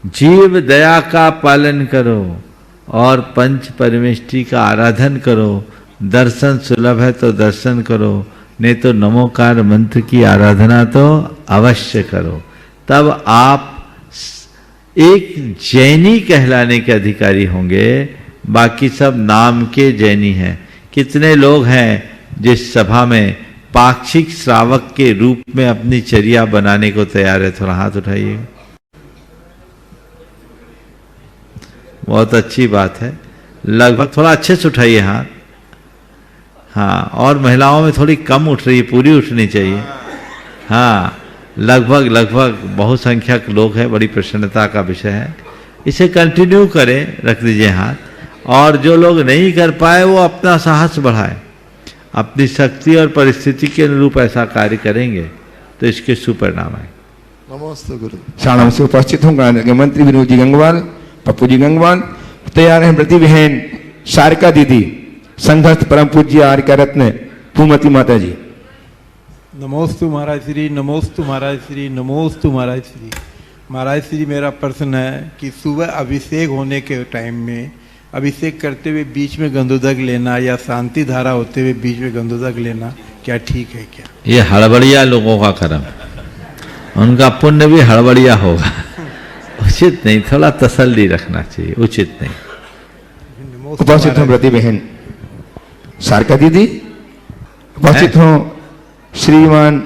जीव दया का पालन करो और पंच परमेष्ठी का आराधन करो। दर्शन सुलभ है तो दर्शन करो, नहीं तो नमोकार मंत्र की आराधना तो अवश्य करो। तब आप एक जैनी कहलाने के अधिकारी होंगे। बाकी सब नाम के जैनी हैं। कितने लोग हैं जिस सभा में पाक्षिक श्रावक के रूप में अपनी चर्या बनाने को तैयार है? थोड़ा हाथ उठाइए। बहुत अच्छी बात है। लगभग थोड़ा अच्छे से उठाइए हाथ। हाँ, और महिलाओं में थोड़ी कम उठ रही है, पूरी उठनी चाहिए। हाँ, लगभग बहुसंख्यक लोग हैं, बड़ी प्रसन्नता का विषय है। इसे कंटिन्यू करें, रख दीजिए हाथ। और जो लोग नहीं कर पाए वो अपना साहस बढ़ाए, अपनी शक्ति और परिस्थिति के अनुरूप ऐसा कार्य करेंगे तो इसके सुपरिणाम आए। नमस्ते गुरु। साणम से उपस्थित हों के मंत्री विनोद जी गंगवाल, पप्पू जी गंगवाल। तैयार हैं ब्रती बहन शारिका दीदी, संघर्ष परम पूज्य आर्य रत्न पूमती माता जी। नमोस्तु महाराज श्री, नमोस्तु महाराज श्री, नमोस्तु महाराज श्री। महाराज श्री, मेरा प्रश्न है कि सुबह अभिषेक होने के टाइम में अभिषेक करते हुए बीच में गंधोदक लेना या शांति धारा होते हुए बीच में गंधोदक लेना क्या ठीक है क्या? ये हड़बड़िया लोगों का कर्म, उनका पुण्य भी हड़बड़िया होगा। उचित नहीं, थोड़ा तसल्ली रखना चाहिए, उचित नहीं। उपस्थित हों ब्रती बहन शारिका दीदी, उपस्थित हों श्रीमान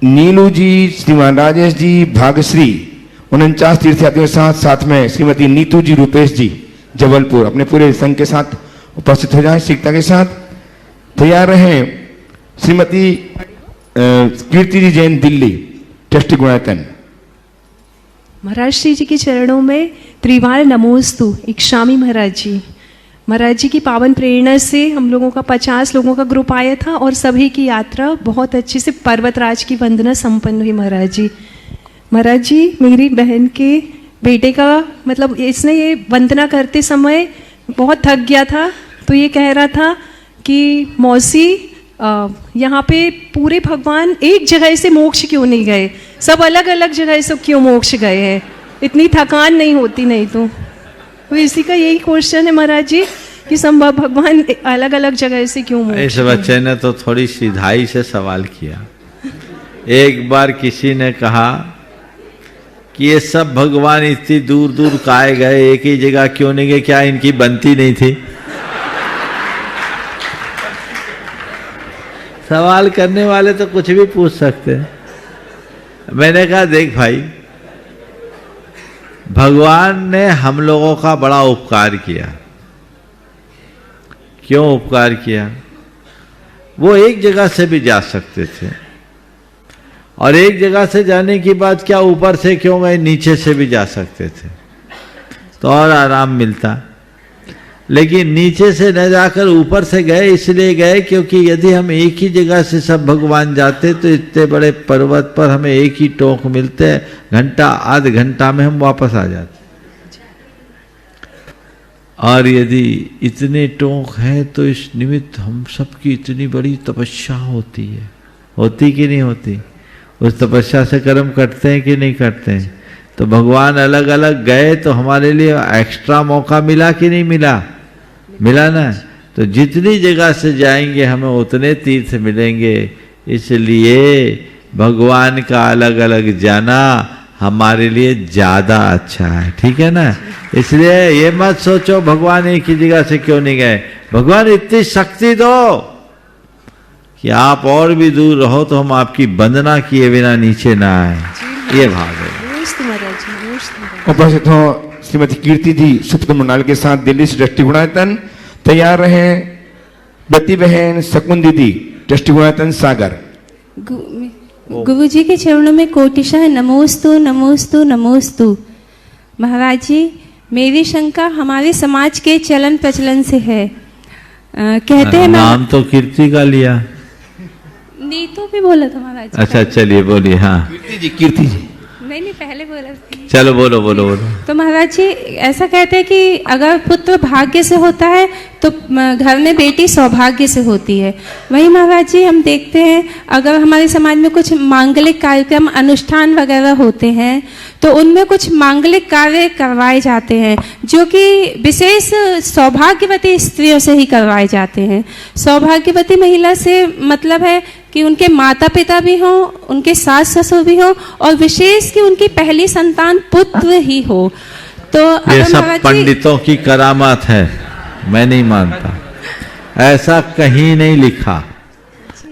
नीलू जी, श्रीमान राजेश जी, भाग्यश्री, 49 तीर्थयात्रियों के साथ में श्रीमती नीतू जी, रूपेश जी। जबलपुर अपने पूरे संघ के साथ उपस्थित हो जाएं शीघ्रता के साथ। तैयार रहें श्रीमती कीर्ति जी जैन दिल्ली ट्रस्टी गुणायतन। महाराज श्री जी के चरणों में त्रिवार नमोस्तु इक्षामी महाराज जी। महाराज जी की पावन प्रेरणा से हम लोगों का 50 लोगों का ग्रुप आया था और सभी की यात्रा बहुत अच्छे से पर्वतराज की वंदना संपन्न हुई। महाराज जी, महाराज जी मेरी बहन के बेटे का मतलब इसने ये वंदना करते समय बहुत थक गया था, तो ये कह रहा था कि मौसी यहाँ पे पूरे भगवान एक जगह से मोक्ष क्यों नहीं गए, सब अलग अलग जगह से क्यों मोक्ष गए हैं, इतनी थकान नहीं होती नहीं तो इसी का यही क्वेश्चन है महाराज जी कि संभव भगवान अलग अलग जगह से क्यों मोक्ष। इस बच्चे ने तो थोड़ी सीधाई से सवाल किया। एक बार किसी ने कहा कि ये सब भगवान इतनी दूर दूर काहे गए, एक ही जगह क्यों नहीं गए, क्या इनकी बनती नहीं थी? सवाल करने वाले तो कुछ भी पूछ सकते हैं। मैंने कहा देख भाई, भगवान ने हम लोगों का बड़ा उपकार किया। क्यों उपकार किया? वो एक जगह से भी जा सकते थे और एक जगह से जाने की बात क्या ऊपर से क्यों गए, नीचे से भी जा सकते थे तो और आराम मिलता। लेकिन नीचे से न जाकर ऊपर से गए, इसलिए गए क्योंकि यदि हम एक ही जगह से सब भगवान जाते तो इतने बड़े पर्वत पर हमें एक ही टोंक मिलते, घंटा आध घंटा में हम वापस आ जाते। और यदि इतने टोंक हैं तो इस निमित्त हम सबकी इतनी बड़ी तपस्या होती है, होती कि नहीं होती? उस तपस्या से कर्म करते हैं कि नहीं करते हैं? तो भगवान अलग अलग गए तो हमारे लिए एक्स्ट्रा मौका मिला कि नहीं मिला? मिला ना। तो जितनी जगह से जाएंगे हमें उतने तीर्थ मिलेंगे, इसलिए भगवान का अलग अलग जाना हमारे लिए ज्यादा अच्छा है, ठीक है ना। इसलिए ये मत सोचो भगवान एक ही जगह से क्यों नहीं गए। भगवान इतनी शक्ति दो कि आप और भी दूर रहो तो हम आपकी वंदना किए बिना नीचे ना आए, ये भाव है। उपस्थित हो श्रीमती कीर्ति जी सुप्त मंडल के साथ दिल्ली से ट्रस्टी गुणायतन। तैयार रहे बती बहन शकुन दीदी ट्रस्टी गुणायतन सागर। गुरु जी के चरणों में कोटिशः नमोस्तु नमोस्तु नमोस्तु। महाराज जी, मेरी शंका हमारे समाज के चलन प्रचलन से है। कहते हैं नाम तो कीर्ति का लिया, नीतू भी बोला था महाराज जी। अच्छा चलिए बोलिए। हाँ कीर्ति जी नहीं पहले बोला। चलो बोलो बोलो बोलो। तो महाराज जी ऐसा कहते हैं कि अगर पुत्र भाग्य से होता है तो घर में बेटी सौभाग्य से होती है। वही महाराज जी हम देखते हैं अगर हमारे समाज में कुछ मांगलिक कार्यक्रम अनुष्ठान वगैरह होते हैं तो उनमें कुछ मांगलिक कार्य करवाए जाते हैं जो कि विशेष सौभाग्यवती स्त्रियों से ही करवाए जाते हैं। सौभाग्यवती महिला से मतलब है कि उनके माता पिता भी हों, उनके सास ससुर भी हों और विशेष कि उनकी पहली संतान पुत्र ही हो। तो ये सब पंडितों की करामात है, मैं नहीं मानता, ऐसा कहीं नहीं लिखा।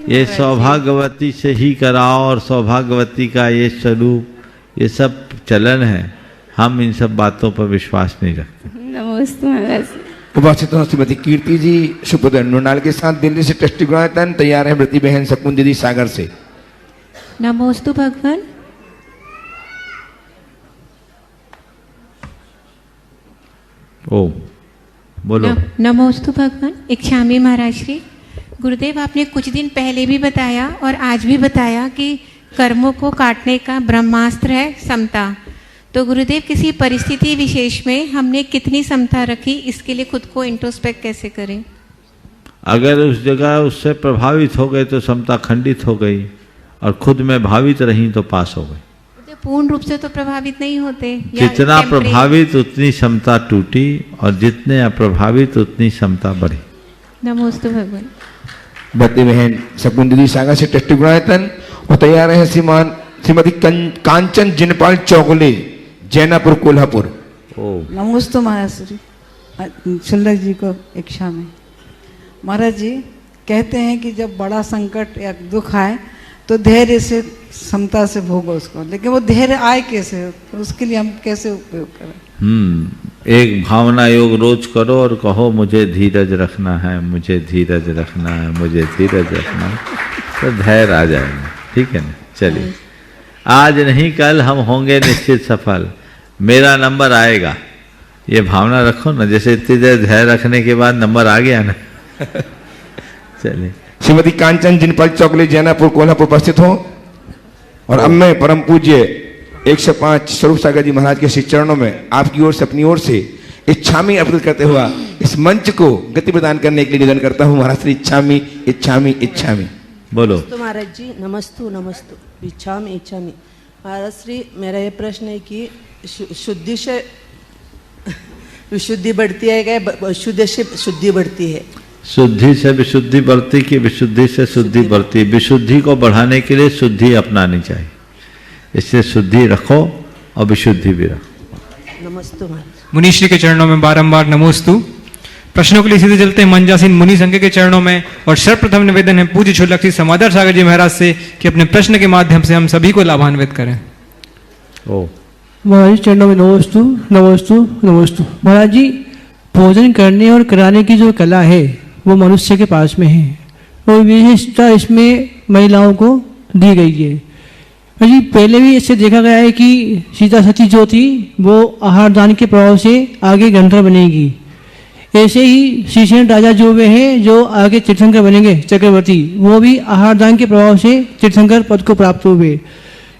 ये सौभाग्यवती से ही कराओ और सौभाग्यवती का ये स्वरूप, ये सब चलन है, हम इन सब बातों पर विश्वास नहीं रखते। नमस्ते महाराज। उपस्थित हो श्रीमती कीर्ति जी सुपुत्र नृणाल के साथ दिल्ली से ट्रस्टी गुणायतन। तैयार है व्रती बहन शकुन दीदी सागर से। नमोस्तु भगवान। ओ बोलो। नमोस्तु भगवान। इच्छामी महाराज श्री। गुरुदेव, आपने कुछ दिन पहले भी बताया और आज भी बताया कि कर्मों को काटने का ब्रह्मास्त्र है समता। तो गुरुदेव, किसी परिस्थिति विशेष में हमने कितनी समता रखी, इसके लिए खुद को इंट्रोस्पेक्ट कैसे करें? अगर उस जगह उससे प्रभावित हो गए तो समता खंडित हो गई और खुद में भावित रही तो पास हो गई। पूर्ण रूप से तो प्रभावित नहीं होते। जितना प्रभावित उतनी समता टूटी और जितने अप्रभावित उतनी समता बढ़ी। नमोस्तु भगवान। बती बहन शकुन दीदी सागर से ट्रस्टी गुणायतन। और तैयार है श्रीमती कांचन जिनपाल चौगले जैनापुर कोल्हापुर। नमोस्तु महाराज श्री शुल्लक जी को इच्छा में। महाराज जी कहते हैं कि जब बड़ा संकट या दुख आए तो धैर्य से समता से भोगो उसको, लेकिन वो धैर्य आए कैसे, तो उसके लिए हम कैसे उपयोग करें? एक भावना योग रोज करो और कहो मुझे धीरज रखना है, मुझे धीरज रखना है, मुझे धीरज रखना है, तो धैर्य आ जाएगा। ठीक है ना? चलिए, आज नहीं कल हम होंगे निश्चित सफल, मेरा नंबर आएगा, ये भावना रखो ना। जैसे इतनी देर धैर्य रखने के बाद नंबर आ गया ना। चलिए, श्रीमती कांचन जिनपल चौकली जैनापुर कोल्हापुर उपस्थित हो, और अब मैं परम पूज्य 105 स्वरूप सागर जी महाराज के श्री चरणों में आपकी ओर से अपनी ओर से इच्छामी अर्पित करते हुआ इस मंच को गति प्रदान करने के लिए निवेदन करता हूँ। महाराज श्री इच्छामी इच्छामी इच्छामी बोलो। तो महाराज जी नमस्तु नमस्तु इच्छामी इच्छामी। महाराज श्री, मेरा ये प्रश्न है कि शुद्धि से विशुद्धि बढ़ती है क्या, अशुद्धि से शुद्धि बढ़ती है? शुद्धि से विशुद्धि बढ़ती कि विशुद्धि से शुद्धि बढ़ती? विशुद्धि को बढ़ाने के लिए शुद्धि अपनानी चाहिए, इससे शुद्धि रखो और विशुद्धि भी रखो। नमस्तु महाराज। मुनीश्री के चरणों में बारंबार नमोस्तु। प्रश्नों के लिए सीधे चलते हैं मंजासीन मुनि संघ के चरणों में, और सर्वप्रथम निवेदन है पूज्य छुलक्षी समादर सागर जी महाराज से कि अपने प्रश्न के माध्यम से हम सभी को लाभान्वित करें। ओ महाराज चरणों में नमोस्तु नमोस्तु नमोस्तु। महाराज जी, भोजन करने और कराने की जो कला है वो मनुष्य के पास में है, और विशेषता इसमें महिलाओं को दी गई है। जी, पहले भी इससे देखा गया है कि सीता सती जो थी वो आहार दान के प्रभाव से आगे गंधर्व बनेगी, ऐसे ही श्रीसेन राजा जो वे हैं जो आगे तीर्थंकर बनेंगे चक्रवर्ती, वो भी आहार दान के प्रभाव से तीर्थंकर पद को प्राप्त हुए।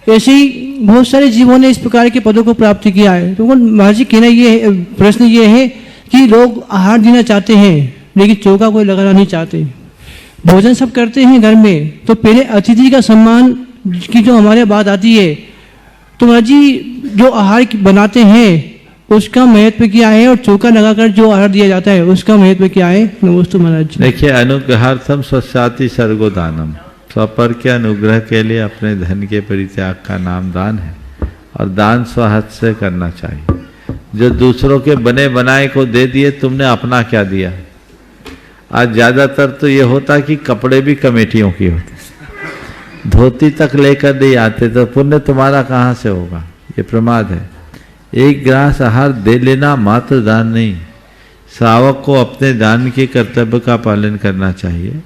ऐसे ही बहुत सारे जीवों ने इस प्रकार के पदों को प्राप्त किया है। तो महाराज जी, कहना ये प्रश्न ये है कि लोग आहार देना चाहते हैं लेकिन चौका कोई लगाना नहीं चाहते। भोजन सब करते हैं घर में, तो पहले अतिथि का सम्मान की जो हमारे बात आती है, तो महाराज जी जो आहार बनाते हैं उसका महत्व क्या है, और चौका लगाकर जो आहार दिया जाता है उसका महत्व क्या है? नमस्ते महाराज जी। देखिए, अनुग्रहार्थम स्वस्याति सर्गोदानम, स्वपर के अनुग्रह के लिए अपने धन के परित्याग का नाम दान है, और दान स्वहत से करना चाहिए। जो दूसरों के बने बनाए को दे दिए, तुमने अपना क्या दिया? आज ज्यादातर तो ये होता कि कपड़े भी कमेटियों की होते, धोती तक लेकर नहीं आते, तो पुण्य तुम्हारा कहाँ से होगा? ये प्रमाद है। एक ग्रास आहार दे लेना मात्र दान नहीं, श्रावक को अपने दान के कर्तव्य का पालन करना चाहिए।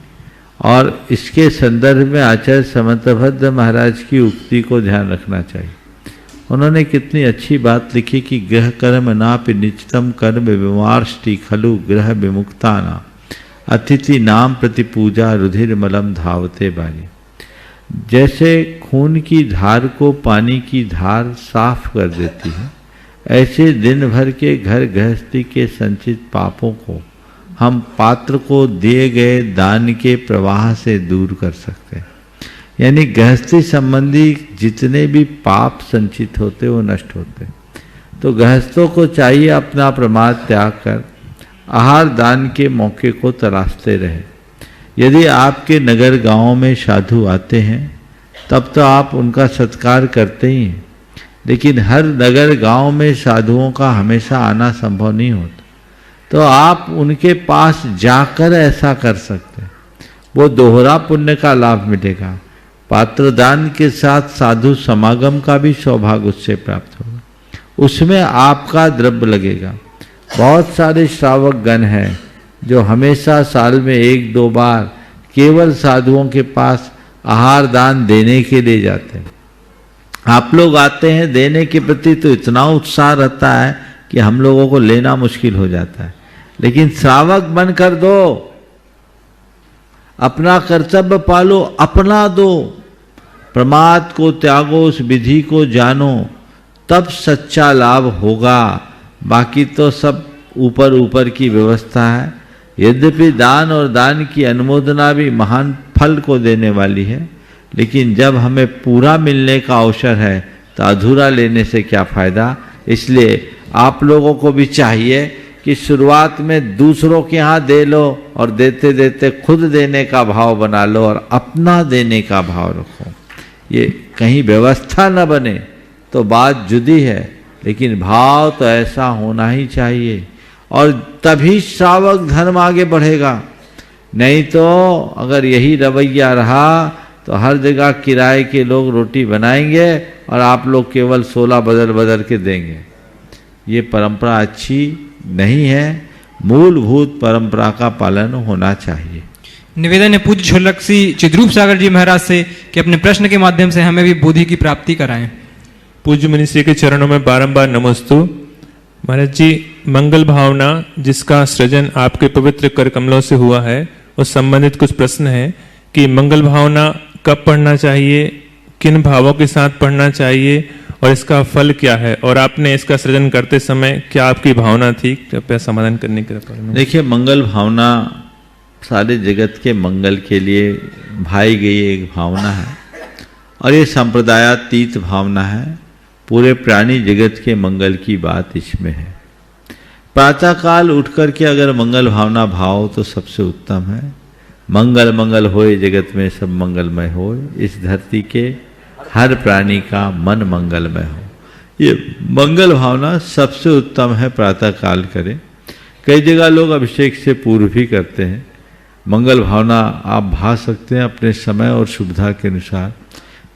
और इसके संदर्भ में आचार्य समंतभद्र महाराज की उक्ति को ध्यान रखना चाहिए। उन्होंने कितनी अच्छी बात लिखी कि गृह कर्म नापि निचितम कर्म विमार्ष्टि खलु गृह विमुक्ता नाम अतिथि नाम प्रति पूजा रुधिर मलम धावते बारी। जैसे खून की धार को पानी की धार साफ कर देती है, ऐसे दिन भर के घर गृहस्थी के संचित पापों को हम पात्र को दिए गए दान के प्रवाह से दूर कर सकते हैं। यानी गृहस्थी संबंधी जितने भी पाप संचित होते वो नष्ट होते। तो गृहस्थों को चाहिए अपना प्रमाद त्याग कर आहार दान के मौके को तलाशते रहे। यदि आपके नगर गांव में साधु आते हैं तब तो आप उनका सत्कार करते ही हैं, लेकिन हर नगर गांव में साधुओं का हमेशा आना संभव नहीं होता। तो आप उनके पास जाकर ऐसा कर सकते हैं, वो दोहरा पुण्य का लाभ मिलेगा। पात्रदान के साथ साधु समागम का भी सौभाग्य उससे प्राप्त होगा, उसमें आपका द्रव्य लगेगा। बहुत सारे श्रावक गण हैं जो हमेशा साल में 1-2 बार केवल साधुओं के पास आहार दान देने के लिए जाते हैं। आप लोग आते हैं देने के प्रति तो इतना उत्साह रहता है कि हम लोगों को लेना मुश्किल हो जाता है, लेकिन श्रावक बनकर दो, अपना कर्तव्य पालो, अपना दो, प्रमाद को त्यागो, उस विधि को जानो, तब सच्चा लाभ होगा। बाकी तो सब ऊपर ऊपर की व्यवस्था है। यद्यपि दान और दान की अनुमोदना भी महान फल को देने वाली है, लेकिन जब हमें पूरा मिलने का अवसर है तो अधूरा लेने से क्या फायदा। इसलिए आप लोगों को भी चाहिए कि शुरुआत में दूसरों के यहाँ दे लो और देते देते खुद देने का भाव बना लो और अपना देने का भाव रखो। ये कहीं व्यवस्था न बने तो बात जुदी है, लेकिन भाव तो ऐसा होना ही चाहिए, और तभी श्रावक धर्म आगे बढ़ेगा। नहीं तो अगर यही रवैया रहा तो हर जगह किराए के लोग रोटी बनाएंगे और आप लोग केवल 16 बदल बदल के देंगे। ये परंपरा अच्छी नहीं है। मूलभूत परंपरा का पालन होना चाहिए। निवेदन है पूज्य छोलक्षी चिद्रूप सागर जी महाराज से कि अपने प्रश्न के माध्यम से हमें भी बुद्धि की प्राप्ति कराएं। पूज्य मनीषी के चरणों में बारंबार नमोस्तु। महाराज जी, मंगल भावना जिसका सृजन आपके पवित्र कर कमलों से हुआ है, उस संबंधित कुछ प्रश्न है कि मंगल भावना कब पढ़ना चाहिए, किन भावों के साथ पढ़ना चाहिए और इसका फल क्या है, और आपने इसका सृजन करते समय क्या आपकी भावना थी, कृपया समाधान करने के लिए। देखिए, मंगल भावना सारे जगत के मंगल के लिए भाई गई एक भावना है और ये संप्रदायातीत भावना है। पूरे प्राणी जगत के मंगल की बात इसमें है। प्रातः काल उठ करके अगर मंगल भावना भाव तो सबसे उत्तम है। मंगल मंगल होए जगत में सब मंगलमय होए, इस धरती के हर प्राणी का मन मंगलमय हो, ये मंगल भावना सबसे उत्तम है। प्रातः काल करें। कई जगह लोग अभिषेक से पूर्व भी करते हैं। मंगल भावना आप भा सकते हैं अपने समय और सुविधा के अनुसार।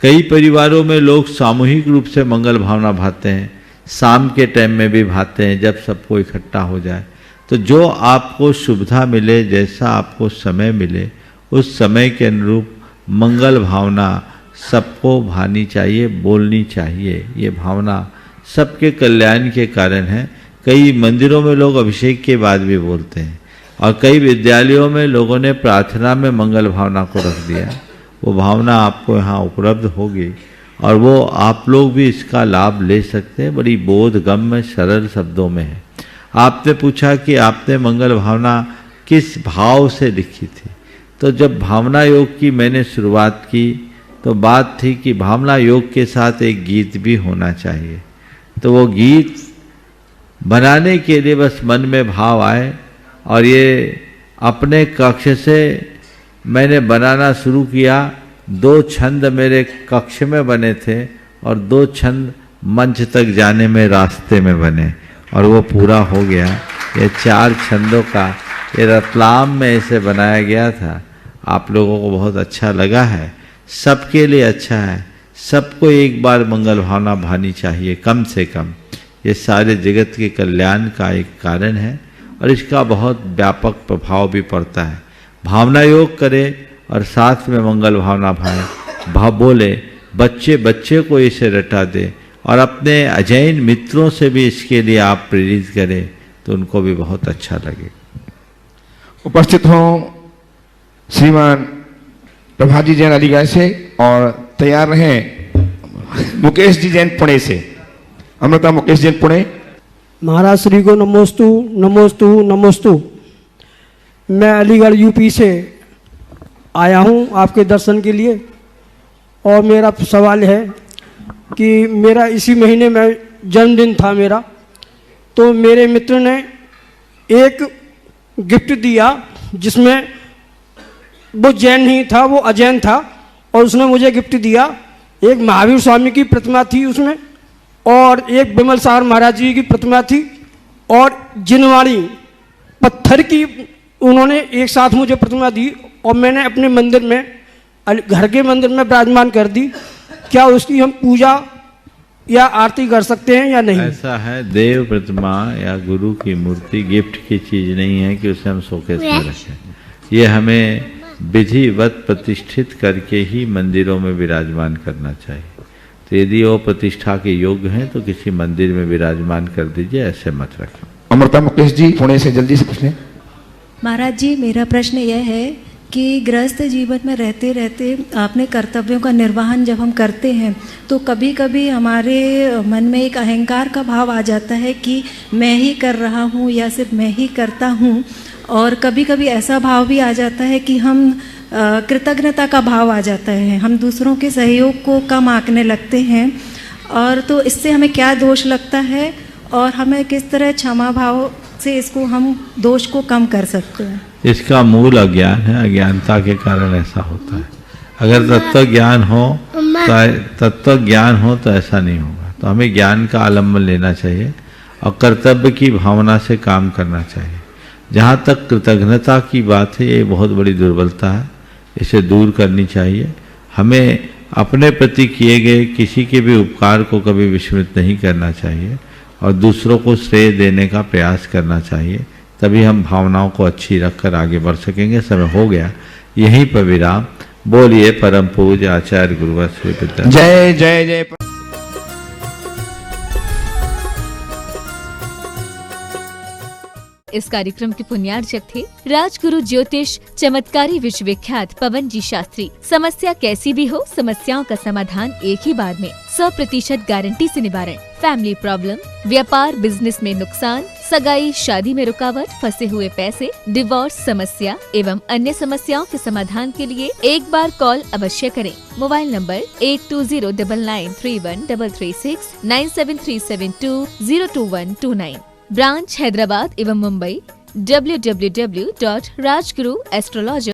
कई परिवारों में लोग सामूहिक रूप से मंगल भावना भाते हैं, शाम के टाइम में भी भाते हैं जब सबको इकट्ठा हो जाए। तो जो आपको सुविधा मिले, जैसा आपको समय मिले, उस समय के अनुरूप मंगल भावना सबको भानी चाहिए, बोलनी चाहिए। ये भावना सबके कल्याण के कारण है। कई मंदिरों में लोग अभिषेक के बाद भी बोलते हैं और कई विद्यालयों में लोगों ने प्रार्थना में मंगल भावना को रख दिया। वो भावना आपको यहाँ उपलब्ध होगी और वो आप लोग भी इसका लाभ ले सकते हैं। बड़ी बोधगम्य सरल शब्दों में है। आपने पूछा कि आपने मंगल भावना किस भाव से लिखी थी, तो जब भावना योग की मैंने शुरुआत की तो बात थी कि भावना योग के साथ एक गीत भी होना चाहिए। तो वो गीत बनाने के लिए बस मन में भाव आए और ये अपने कक्ष से मैंने बनाना शुरू किया। 2 छंद मेरे कक्ष में बने थे और 2 छंद मंच तक जाने में रास्ते में बने और वो पूरा हो गया। ये 4 छंदों का ये रतलाम में इसे बनाया गया था। आप लोगों को बहुत अच्छा लगा है, सबके लिए अच्छा है। सबको एक बार मंगल भावना भानी चाहिए कम से कम। ये सारे जगत के कल्याण का एक कारण है और इसका बहुत व्यापक प्रभाव भी पड़ता है। भावना योग करे और साथ में मंगल भावना भाव बोले। बच्चे बच्चे को इसे रटा दे और अपने अजैन मित्रों से भी इसके लिए आप प्रेरित करें तो उनको भी बहुत अच्छा लगे। उपस्थित हों श्रीमान प्रभाजी जैन अलीगढ़ से और तैयार रहें मुकेश जी जैन पुणे से। अमृता मुकेश जैन पुणे। महाराज श्री को नमोस्तु नमोस्तु नमोस्तु। मैं अलीगढ़ यूपी से आया हूँ आपके दर्शन के लिए और मेरा सवाल है कि मेरा इसी महीने में जन्मदिन था मेरा, तो मेरे मित्र ने एक गिफ्ट दिया जिसमें वो जैन नहीं था, वो अजैन था और उसने मुझे गिफ्ट दिया। एक महावीर स्वामी की प्रतिमा थी उसमें और एक बिमल साहर महाराज जी की प्रतिमा थी और जिनवाणी पत्थर की उन्होंने एक साथ मुझे प्रतिमा दी और मैंने अपने मंदिर में, घर के मंदिर में विराजमान कर दी। क्या उसकी हम पूजा या आरती कर सकते हैं या नहीं? ऐसा है, देव प्रतिमा या गुरु की मूर्ति गिफ्ट की चीज नहीं है कि उसे हम शोकेस में रखें। ये हमें विधिवत प्रतिष्ठित करके ही मंदिरों में विराजमान करना चाहिए। तो यदि वो प्रतिष्ठा के योग्य हैं तो किसी मंदिर में विराजमान कर दीजिए, ऐसे मत रखें। अमृता मुकेश जी पुणे से जल्दी से पूछ लें। महाराज जी, मेरा प्रश्न यह है कि गृहस्थ जीवन में रहते रहते अपने कर्तव्यों का निर्वहन जब हम करते हैं तो कभी कभी हमारे मन में एक अहंकार का भाव आ जाता है कि मैं ही कर रहा हूँ या सिर्फ मैं ही करता हूँ, और कभी कभी ऐसा भाव भी आ जाता है कि हम कृतज्ञता का भाव आ जाता है, हम दूसरों के सहयोग को कम आंकने लगते हैं। और तो इससे हमें क्या दोष लगता है और हमें किस तरह क्षमा भाव से इसको हम दोष को कम कर सकते हैं? इसका मूल अज्ञान है, अज्ञानता के कारण ऐसा होता है। अगर तत्व ज्ञान हो तो ऐसा नहीं होगा। तो हमें ज्ञान का आलम्बन लेना चाहिए और कर्तव्य की भावना से काम करना चाहिए। जहाँ तक कृतज्ञता की बात है, ये बहुत बड़ी दुर्बलता है, इसे दूर करनी चाहिए। हमें अपने प्रति किए गए किसी के भी उपकार को कभी विस्मृत नहीं करना चाहिए और दूसरों को श्रेय देने का प्रयास करना चाहिए। तभी हम भावनाओं को अच्छी रखकर आगे बढ़ सकेंगे। समय हो गया, यहीं पर विराम। बोलिए परम पूज्य आचार्य गुरुवर श्री विद्या। जय जय जय। इस कार्यक्रम के पुण्यार्चक थे राजगुरु ज्योतिष चमत्कारी विश्वविख्यात पवन जी शास्त्री। समस्या कैसी भी हो, समस्याओं का समाधान एक ही बार में, 100% गारंटी से निवारण। फैमिली प्रॉब्लम, व्यापार बिजनेस में नुकसान, सगाई शादी में रुकावट, फंसे हुए पैसे, डिवोर्स समस्या एवं अन्य समस्याओं के समाधान के लिए एक बार कॉल अवश्य करें। Mobile number 8209931336 9737202129। ब्रांच हैदराबाद एवं मुंबई www.rajguruastrologer